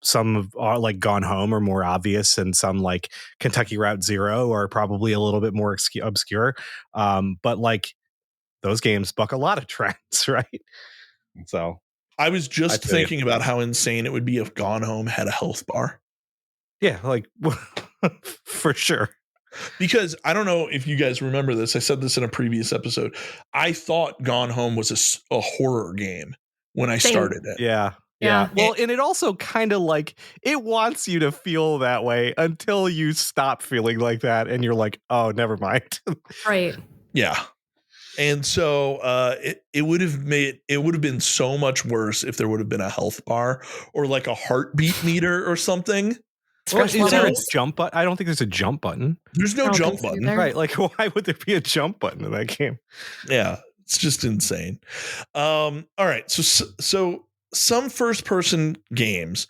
some are like Gone Home are more obvious, and some like Kentucky Route Zero are probably a little bit more obscure. But like those games buck a lot of trends, right? So I was just thinking about how insane it would be if Gone Home had a health bar. Yeah, like for sure. Because I don't know if you guys remember this. I said this in a previous episode. I thought Gone Home was a horror game when I started it. Yeah. Well, and it also kind of like it wants you to feel that way until you stop feeling like that and you're like, oh, never mind. Right. Yeah. And so it would have been so much worse if there would have been a health bar or like a heartbeat meter or something. Well, is there a jump button? I don't think there's a jump button. There's no jump button. Right. Like, why would there be a jump button in that game? Yeah, it's just insane. All right. So some first person games,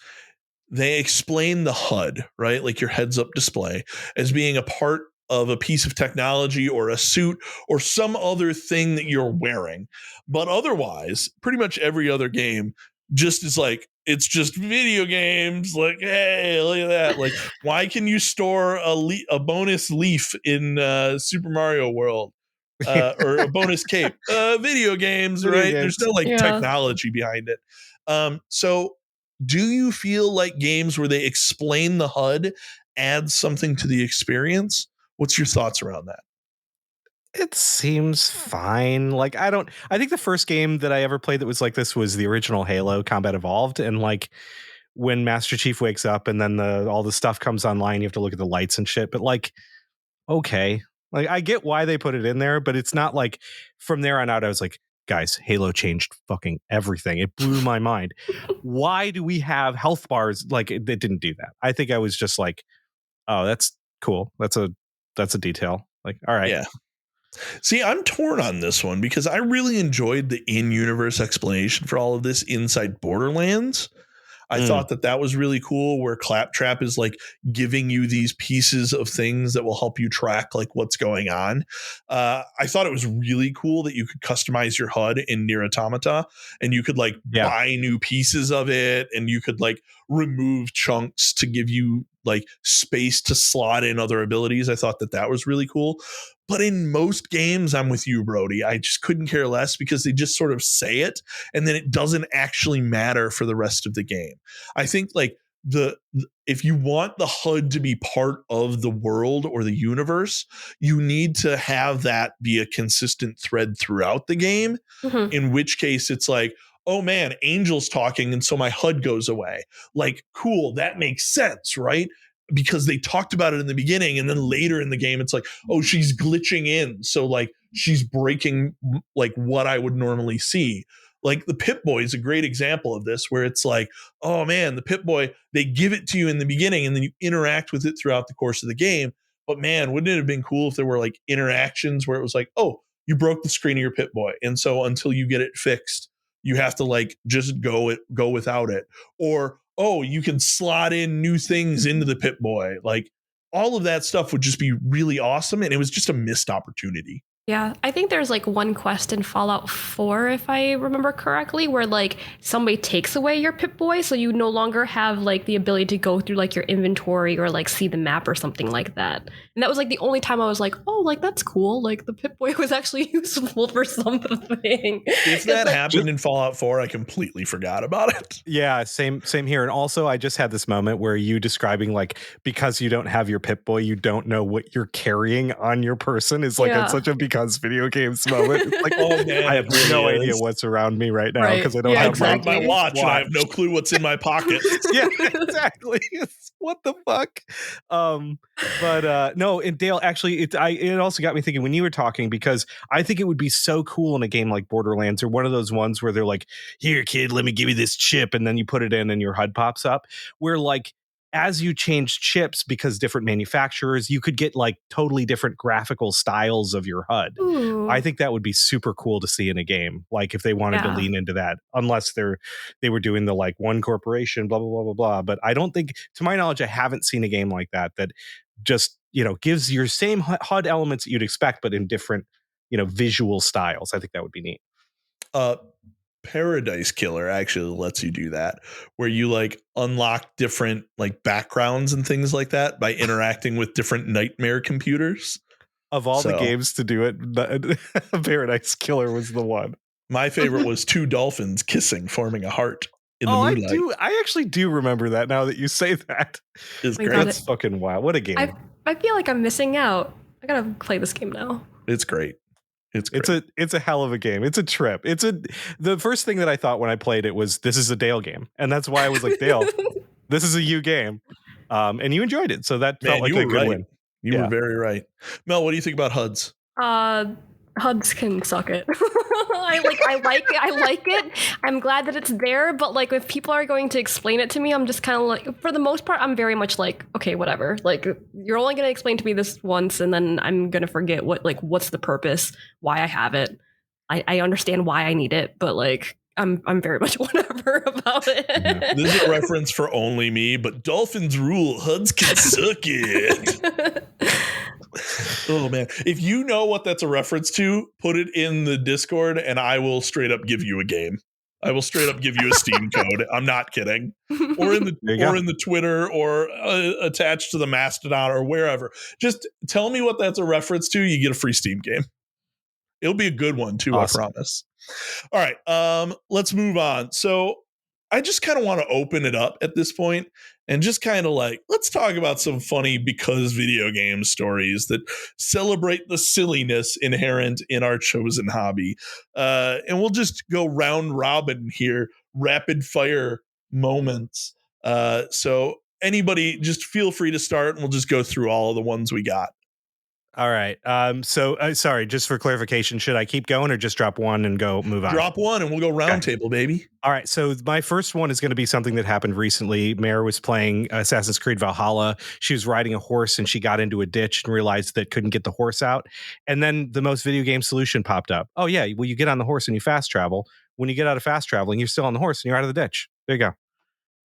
they explain the HUD, right? Like your heads up display, as being a part of a piece of technology or a suit or some other thing that you're wearing. But otherwise, pretty much every other game just is like, it's just video games. Like, hey, look at that. Like, why can you store a bonus leaf in Super Mario World? Or a bonus cape? Video games, right? There's no technology behind it. So do you feel like games where they explain the HUD add something to the experience? What's your thoughts around that? It seems fine. Like, I think the first game that I ever played that was like this was the original Halo Combat Evolved. And like when Master Chief wakes up and then all the stuff comes online, you have to look at the lights and shit. But like, okay. Like, I get why they put it in there, but it's not like from there on out, I was like, guys, Halo changed fucking everything. It blew my mind. Why do we have health bars? Like, it didn't do that. I think I was just like, oh, that's cool. That's a detail. Like, all right. Yeah. See, I'm torn on this one because I really enjoyed the in-universe explanation for all of this inside Borderlands. I thought that was really cool, where Claptrap is like giving you these pieces of things that will help you track like what's going on. I thought it was really cool that you could customize your HUD in Nier Automata, and you could like buy new pieces of it, and you could like remove chunks to give you like space to slot in other abilities. I thought that was really cool. But in most games, I'm with you, Brodie. I just couldn't care less because they just sort of say it, and then it doesn't actually matter for the rest of the game. I think like if you want the HUD to be part of the world or the universe, you need to have that be a consistent thread throughout the game. Mm-hmm. In which case it's like, oh man, Angel's talking, and so my HUD goes away. Like, cool, that makes sense, right? Because they talked about it in the beginning, and then later in the game, it's like, oh, she's glitching in. So like she's breaking like what I would normally see. Like the Pip-Boy is a great example of this, where it's like, oh man, the Pip-Boy, they give it to you in the beginning and then you interact with it throughout the course of the game. But man, wouldn't it have been cool if there were like interactions where it was like, oh, you broke the screen of your Pip-Boy, and so until you get it fixed, you have to like just go without it. Or, oh, you can slot in new things into the Pip-Boy. Like all of that stuff would just be really awesome. And it was just a missed opportunity. Yeah, I think there's like one quest in Fallout 4, if I remember correctly, where like somebody takes away your Pip-Boy, so you no longer have like the ability to go through like your inventory or like see the map or something like that. And that was like the only time I was like, oh, like that's cool. Like the Pip-Boy was actually useful for something. If that happened in Fallout 4, I completely forgot about it. Yeah, same here. And also I just had this moment where you describing like, because you don't have your Pip-Boy, you don't know what you're carrying on your person is like such a because video games moment. It's like, oh man, I have no idea what's around me right now because I don't have my watch and I have no clue what's in my pocket. Yeah, exactly. What the fuck? But no, and Dale, actually, it also got me thinking when you were talking, because I think it would be so cool in a game like Borderlands or one of those ones where they're like, here, kid, let me give you this chip, and then you put it in and your HUD pops up, where like as you change chips, because different manufacturers, you could get like totally different graphical styles of your HUD. Ooh. I think that would be super cool to see in a game. Like if they wanted to lean into that, unless they were doing the like one corporation, blah, blah, blah, blah, blah. But I don't think, to my knowledge, I haven't seen a game like that just gives your same HUD elements that you'd expect, but in different, visual styles. I think that would be neat. Paradise Killer actually lets you do that, where you like unlock different like backgrounds and things like that by interacting with different nightmare computers. Of all the games to do it, Paradise Killer was the one. My favorite was two dolphins kissing, forming a heart in the moonlight. I actually do remember that now that you say that. It's great. That's fucking wild. What a game. I feel like I'm missing out. I gotta play this game now. It's great. It's great. It's a hell of a game. It's a trip. The first thing that I thought when I played it was, this is a Dale game. And that's why I was like, Dale, this is a you game. And you enjoyed it. So that felt like a good win. You were very right. Mel, what do you think about HUDs? HUDs can suck it. I like it. I'm glad that it's there, but like if people are going to explain it to me, I'm just kind of like, for the most part, I'm very much like, okay, whatever. Like you're only going to explain to me this once, and then I'm going to forget what's the purpose, why I have it. I understand why I need it, but like I'm very much whatever about it. Yeah. This is a reference for only me, but dolphins rule. HUDs can suck it. Oh man, if you know what that's a reference to, put it in the Discord and I will straight up give you a game. I will straight up give you a Steam code. I'm not kidding. Or in the Twitter, or attached to the Mastodon or wherever. Just tell me what that's a reference to, you get a free Steam game. It'll be a good one too, awesome. I promise. All right, let's move on. So I just kind of want to open it up at this point and just kind of like, let's talk about some funny because video game stories that celebrate the silliness inherent in our chosen hobby. And we'll just go round robin here, rapid fire moments. So anybody just feel free to start and we'll just go through all of the ones we got. All right. Sorry, just for clarification, should I keep going or just drop one and move on? Drop one and we'll go round table, baby. All right. So my first one is going to be something that happened recently. Mare was playing Assassin's Creed Valhalla. She was riding a horse and she got into a ditch and realized that couldn't get the horse out. And then the most video game solution popped up. Oh, yeah. Well, you get on the horse and you fast travel. When you get out of fast traveling, you're still on the horse and you're out of the ditch. There you go.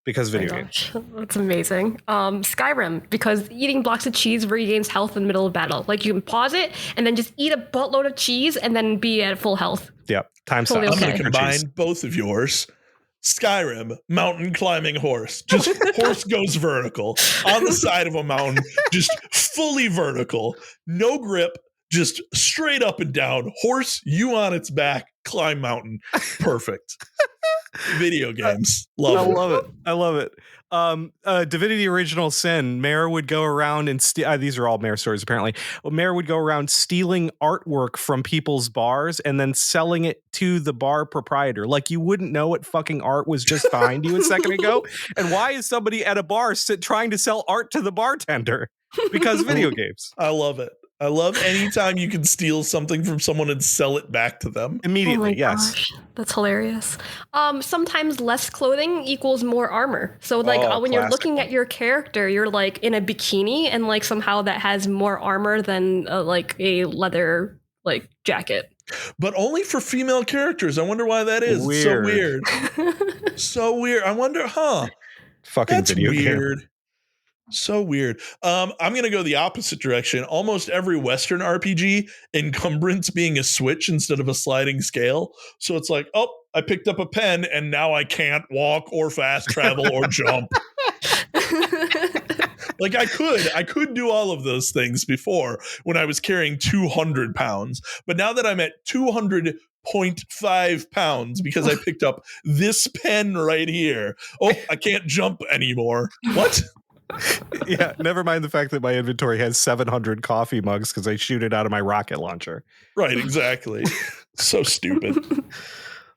Because video games. That's amazing. Skyrim, because eating blocks of cheese regains health in the middle of battle. Like you can pause it and then just eat a buttload of cheese and then be at full health. Yep. Time totally stops. I'm going to combine both of yours. Skyrim, mountain climbing horse. Just horse goes vertical on the side of a mountain, just fully vertical. No grip, just straight up and down. Horse, you on its back, climb mountain. Perfect. Video games. I love it. Divinity Original Sin, Mare would go around and these are all Mare stories apparently. Mare would go around stealing artwork from people's bars and then selling it to the bar proprietor. Like you wouldn't know what fucking art was just behind you a second ago. And why is somebody at a bar trying to sell art to the bartender? Because video games. I love it. I love anytime you can steal something from someone and sell it back to them. Immediately, oh yes. Gosh, that's hilarious. Sometimes less clothing equals more armor. So like when you're looking at your character, you're like in a bikini and like somehow that has more armor than like a leather like jacket. But only for female characters. I wonder why that is. Weird. So weird. So weird. I wonder, Fucking that's video weird. Game. So weird. I'm going to go the opposite direction. Almost every Western RPG, encumbrance being a switch instead of a sliding scale. So it's like, oh, I picked up a pen and now I can't walk or fast travel or jump. Like I could do all of those things before when I was carrying 200 pounds. But now that I'm at 200.5 pounds because I picked up this pen right here. Oh, I can't jump anymore. What? Yeah, never mind the fact that my inventory has 700 coffee mugs because I shoot it out of my rocket launcher. Right, exactly. So stupid.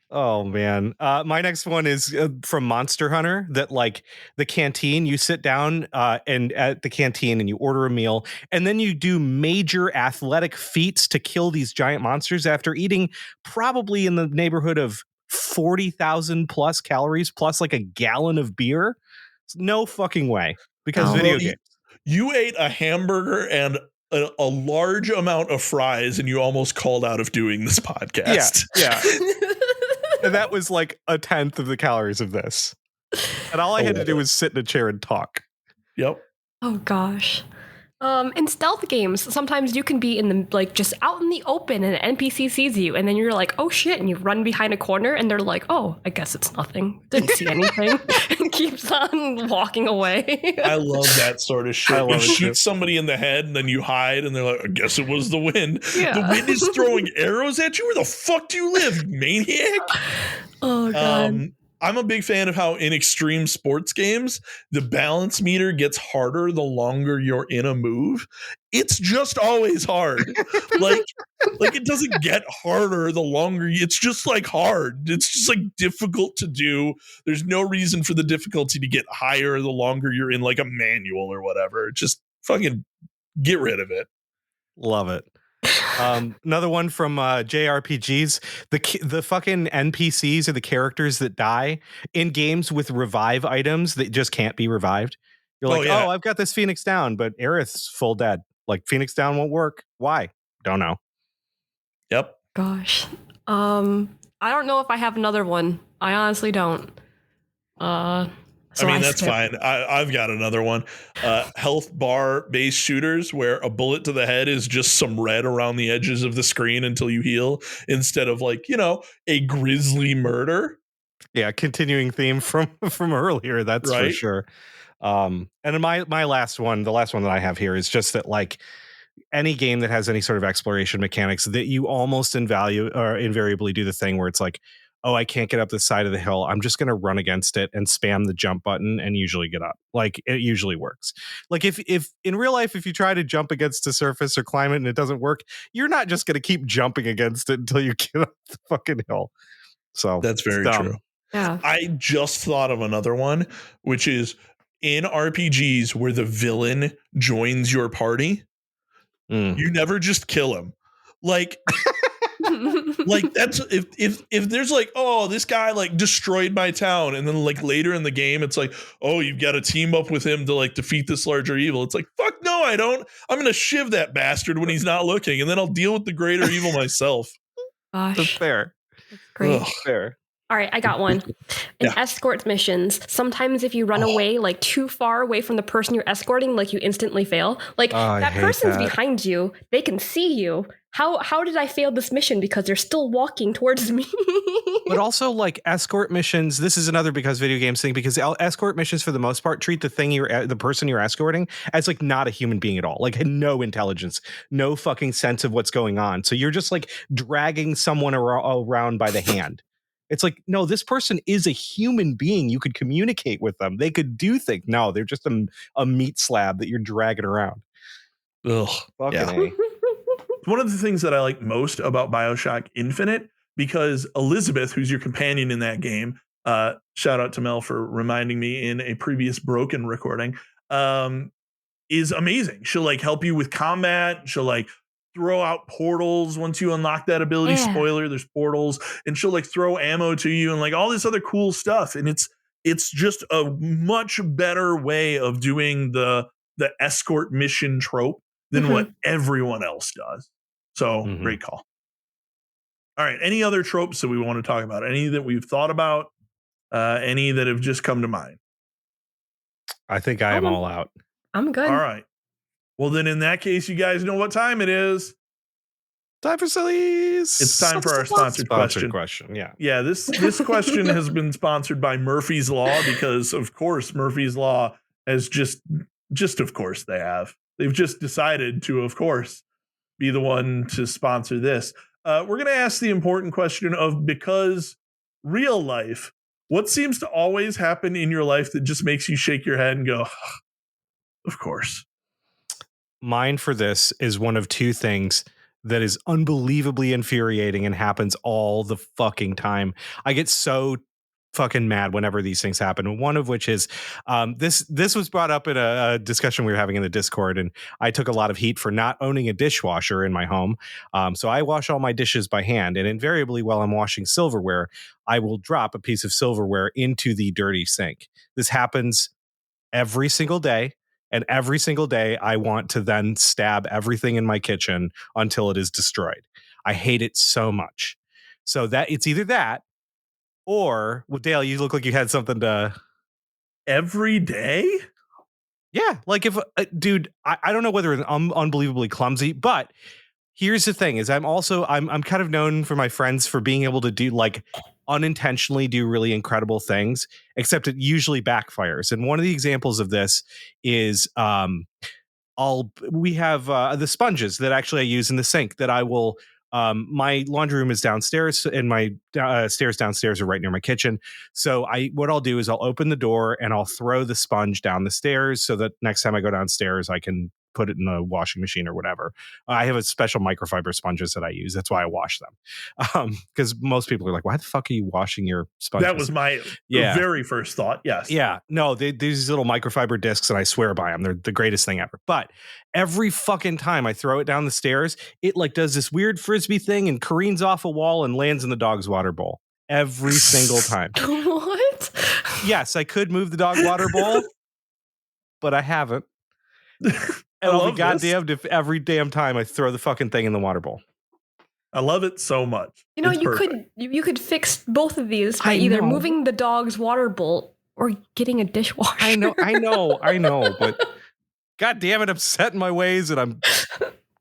Oh, man. My next one is from Monster Hunter, that like the canteen, you sit down and at the canteen and you order a meal and then you do major athletic feats to kill these giant monsters after eating probably in the neighborhood of 40,000 plus calories plus like a gallon of beer. No fucking way. Because video games. You ate a hamburger and a large amount of fries and you almost called out of doing this podcast. Yeah. And that was like a tenth of the calories of this. And all I had to do was sit in a chair and talk. Yep. Oh, gosh. In stealth games, sometimes you can be in the like just out in the open and an NPC sees you and then you're like, oh shit, and you run behind a corner and they're like, oh, I guess it's nothing. Didn't see anything. And keeps on walking away. I love that sort of shit. I love You it shoot too. somebody in the head and then you hide and they're like, I guess it was the wind. Yeah. The wind is throwing arrows at you? Where the fuck do you live, you maniac? Oh god. I'm a big fan of how in extreme sports games, the balance meter gets harder the longer you're in a move. It's just always hard. like it doesn't get harder the longer it's just like hard. It's just like difficult to do. There's no reason for the difficulty to get higher the longer you're in like a manual or whatever. Just fucking get rid of it. Love it. Another one from JRPGs. The fucking NPCs are the characters that die in games with revive items that just can't be revived. You're like, oh, I've got this Phoenix down, but Aerith's full dead. Like Phoenix down won't work. Why? Don't know. Yep. Gosh. I don't know if I have another one. I honestly don't. That's fine. I've got another one. Health bar based shooters where a bullet to the head is just some red around the edges of the screen until you heal, instead of like, a grisly murder. Yeah, continuing theme from earlier. That's right? For sure. And in my last one, the last one that I have here is just that like any game that has any sort of exploration mechanics that you almost invariably do the thing where it's like, oh, I can't get up the side of the hill. I'm just going to run against it and spam the jump button and usually get up. Like it usually works. Like if in real life, if you try to jump against a surface or climb it and it doesn't work, you're not just going to keep jumping against it until you get up the fucking hill. So that's very true. Yeah. I just thought of another one, which is in RPGs where the villain joins your party, you never just kill him. Like that's if there's like, oh, this guy like destroyed my town, and then like later in the game it's like, oh, you've got to team up with him to like defeat this larger evil. It's like, fuck no, I don't. I'm gonna shiv that bastard when he's not looking, and then I'll deal with the greater evil myself. Gosh, that's fair. That's great. Ugh. Fair. All right, I got one. In escort missions, sometimes if you run away like too far away from the person you're escorting, like you instantly fail. Like that person's behind you, they can see you. How did I fail this mission? Because they're still walking towards me. But also like escort missions, this is another because video games thing, because escort missions for the most part treat the person you're escorting as like not a human being at all. Like no intelligence, no fucking sense of what's going on. So you're just like dragging someone around by the hand. It's like, no, this person is a human being. You could communicate with them. They could do things. No, they're just a meat slab that you're dragging around. Ugh. Yeah. One of the things that I like most about BioShock Infinite, because Elizabeth, who's your companion in that game, shout out to Mel for reminding me in a previous Broken recording, is amazing. She'll like help you with combat. She'll like throw out portals once you unlock that ability. Yeah. Spoiler, there's portals, and she'll like throw ammo to you and like all this other cool stuff. And it's just a much better way of doing the escort mission trope than what everyone else does. So great call. All right. Any other tropes that we want to talk about? Any that we've thought about? Any that have just come to mind? I think I am all out. I'm good. All right. Well, then in that case, you guys know what time it is. Time for sillies. It's time for our sponsored question. Yeah. Yeah. This question has been sponsored by Murphy's Law because, of course, Murphy's Law has just of course they have. They've just decided to, of course, be the one to sponsor this. We're going to ask the important question of, because real life, what seems to always happen in your life that just makes you shake your head and go, of course. Mine for this is one of two things that is unbelievably infuriating and happens all the fucking time. I get so fucking mad whenever these things happen. One of which is this was brought up in a discussion we were having in the Discord, and I took a lot of heat for not owning a dishwasher in my home. So I wash all my dishes by hand, and invariably while I'm washing silverware, I will drop a piece of silverware into the dirty sink. This happens every single day. And every single day, I want to then stab everything in my kitchen until it is destroyed. I hate it so much. So that it's either that, or, well, Dale, you look like you had something to. Every day? Yeah, like if dude, I don't know whether it's unbelievably clumsy, but here's the thing: is I'm kind of known for my friends for being able to do like unintentionally do really incredible things, except it usually backfires. And one of the examples of this is we have the sponges that actually I use in the sink that I will. My laundry room is downstairs, and my stairs downstairs are right near my kitchen. So what I'll do is I'll open the door and I'll throw the sponge down the stairs so that next time I go downstairs, I can put it in the washing machine or whatever. I have a special microfiber sponges that I use. That's why I wash them. Because most people are like, why the fuck are you washing your sponges? That was my very first thought. Yes. Yeah. No, these little microfiber discs, and I swear by them. They're the greatest thing ever. But every fucking time I throw it down the stairs, it like does this weird frisbee thing and careens off a wall and lands in the dog's water bowl. Every single time. What? Yes, I could move the dog water bowl, but I haven't. And I'll be goddamned if every damn time I throw the fucking thing in the water bowl. I love it so much. You know, it's you could fix both of these by either moving the dog's water bowl or getting a dishwasher. I know, but god damn it, I'm set in my ways and I'm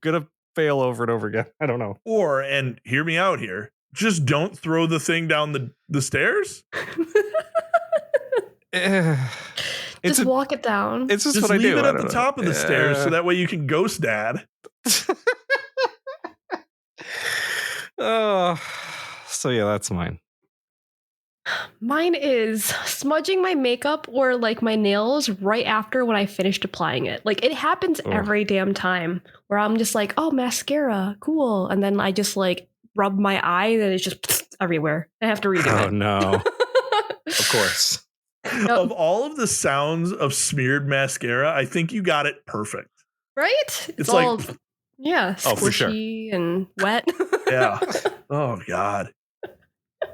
gonna fail over and over again. I don't know. Or, and hear me out here, just don't throw the thing down the stairs. Just walk it down. It's just what I do. Leave it at the top of the stairs so that way you can ghost dad. So yeah, that's mine. Mine is smudging my makeup or like my nails right after when I finished applying it. Like it happens every damn time where I'm just like, oh, mascara, cool. And then I just like rub my eye and it's just everywhere. I have to redo it. Oh no. Of course. Yep. Of all of the sounds of smeared mascara, I think you got it perfect. Right? It's all, like, yeah, squishy for sure. and wet. Yeah. Oh, God.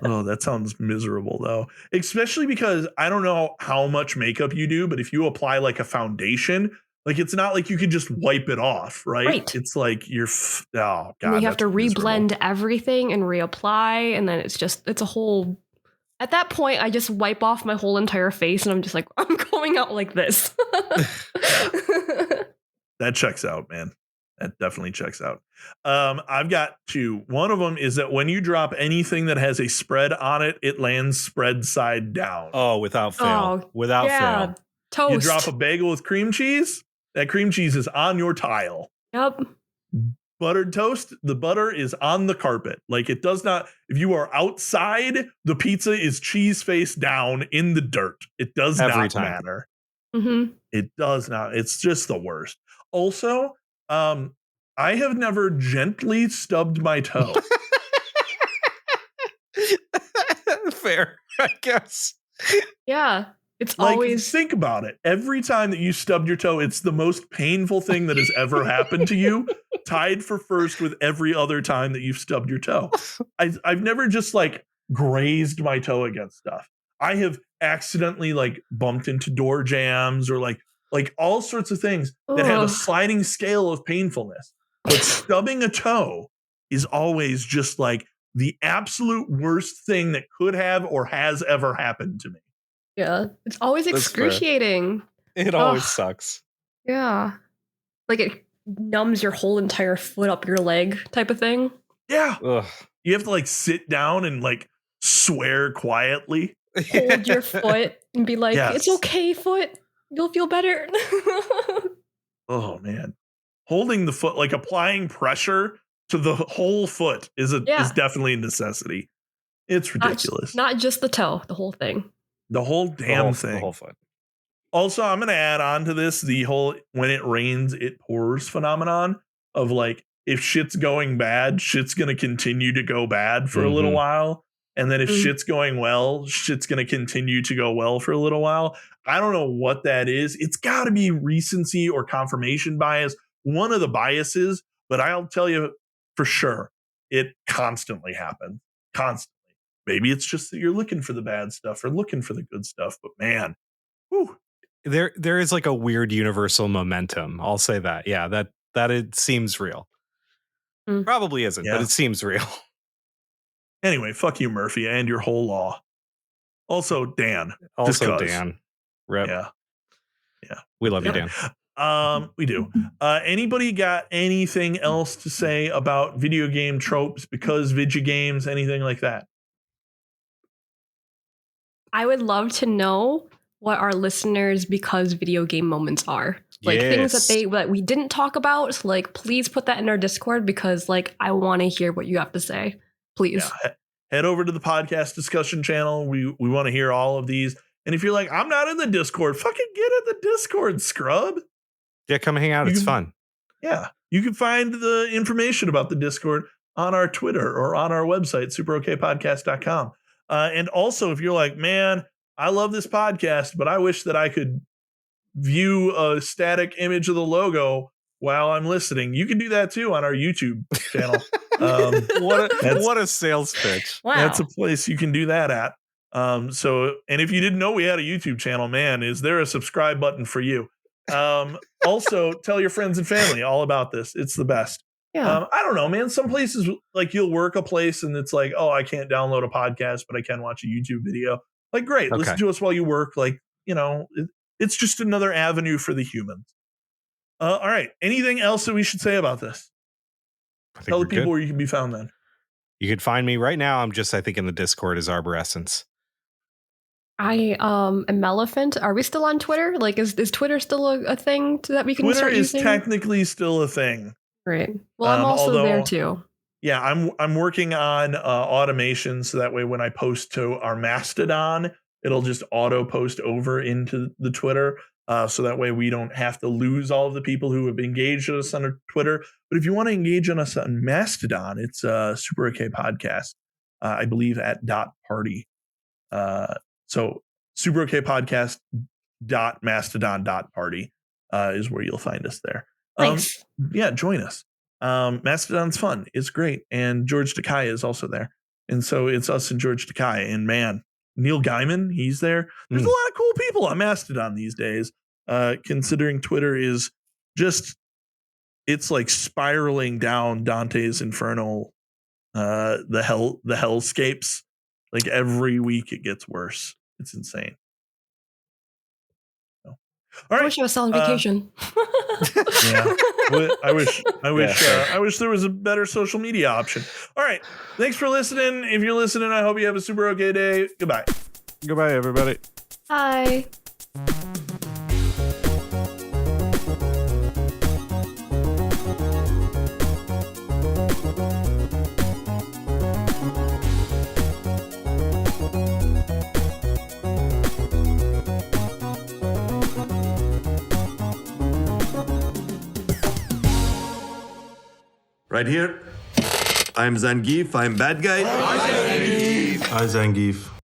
Oh, that sounds miserable, though. Especially because I don't know how much makeup you do, but if you apply like a foundation, like it's not like you can just wipe it off, right? It's like you're, oh, God. And you have to reblend everything and reapply. And then it's a whole... At that point, I just wipe off my whole entire face and I'm just like, I'm going out like this. That checks out, man. That definitely checks out. I've got two. One of them is that when you drop anything that has a spread on it, it lands spread side down. Oh, without fail. Without fail. Toast. You drop a bagel with cream cheese, that cream cheese is on your tile. Yep. Buttered toast, the butter is on the carpet. Like it does not, if you are outside, the pizza is cheese face down in the dirt. It does not matter. Mm-hmm. It does not. It's just the worst. Also, I have never gently stubbed my toe. Fair, I guess. Yeah. It's like, always... think about it. Every time that you stubbed your toe, it's the most painful thing that has ever happened to you, tied for first with every other time that you've stubbed your toe. I've never just like grazed my toe against stuff. I have accidentally like bumped into door jams or like all sorts of things that have a sliding scale of painfulness. But stubbing a toe is always just like the absolute worst thing that could have or has ever happened to me. Yeah, it's always excruciating. It always sucks. Yeah. Like it numbs your whole entire foot up your leg type of thing. Yeah. Ugh. You have to like sit down and like swear quietly. Hold your foot and be like, It's okay, foot. You'll feel better. Oh, man. Holding the foot, like applying pressure to the whole foot is definitely a necessity. It's ridiculous. Not just the toe, the whole thing. The whole damn thing. The whole foot. Also, I'm going to add on to this the whole when it rains, it pours phenomenon of like, if shit's going bad, shit's going to continue to go bad for a little while. And then if shit's going well, shit's going to continue to go well for a little while. I don't know what that is. It's got to be recency or confirmation bias. One of the biases, but I'll tell you for sure, it constantly happens. Constantly. Maybe it's just that you're looking for the bad stuff or looking for the good stuff, but man, whew. There is like a weird universal momentum. I'll say that. Yeah, that it seems real. Probably isn't, but it seems real. Anyway, fuck you, Murphy, and your whole law. Also, Dan. Also, Dan. Rip. Yeah. Yeah. We love you, Dan. We do. Anybody got anything else to say about video game tropes, because video games, anything like that? I would love to know what our listeners because video game moments are. Like things that we didn't talk about. So like, please put that in our Discord because like I want to hear what you have to say. Please. Yeah. Head over to the podcast discussion channel. We want to hear all of these. And if you're like, I'm not in the Discord, fucking get in the Discord, scrub. Yeah, come hang out. It's fun. Yeah. You can find the information about the Discord on our Twitter or on our website, superokpodcast.com. And also, if you're like, man, I love this podcast, but I wish that I could view a static image of the logo while I'm listening, you can do that too on our YouTube channel. What a sales pitch. Wow. That's a place you can do that at. And if you didn't know we had a YouTube channel, man, is there a subscribe button for you? Also, tell your friends and family all about this. It's the best. Yeah. I don't know, man. Some places, like you'll work a place and it's like, oh, I can't download a podcast, but I can watch a YouTube video. Like, great. Listen to us while you work. Like, it's just another avenue for the humans. All right. Anything else that we should say about this? Tell the people where you can be found then. You could find me right now. I think in the Discord as Arborescence. I am Melephant. Are we still on Twitter? Like, is Twitter still a thing that we can Twitter start is using? Technically still a thing. Right. Well, I'm also there too. Yeah, I'm working on automation so that way when I post to our Mastodon, it'll just auto post over into the Twitter. So that way we don't have to lose all of the people who have engaged us on Twitter. But if you want to engage on us on Mastodon, it's Super OK Podcast, I believe at .party. So Super OK Podcast .mastodon.party is where you'll find us there. Thanks. Yeah, join us. Mastodon's fun. It's great. And George Takei is also there. And so it's us and George Takei. And man, Neil Gaiman, he's there. There's a lot of cool people on Mastodon these days, considering Twitter is just, it's like spiraling down Dante's Infernal, the hellscapes. Like every week it gets worse. It's insane. So, all right. I wish I was on vacation. Yeah. I wish there was a better social media option. All right. Thanks for listening. If you're listening, I hope you have a super okay day. Goodbye. Goodbye, everybody. Bye. Right here. I'm Zangief. I'm bad guy. Hi, Zangief.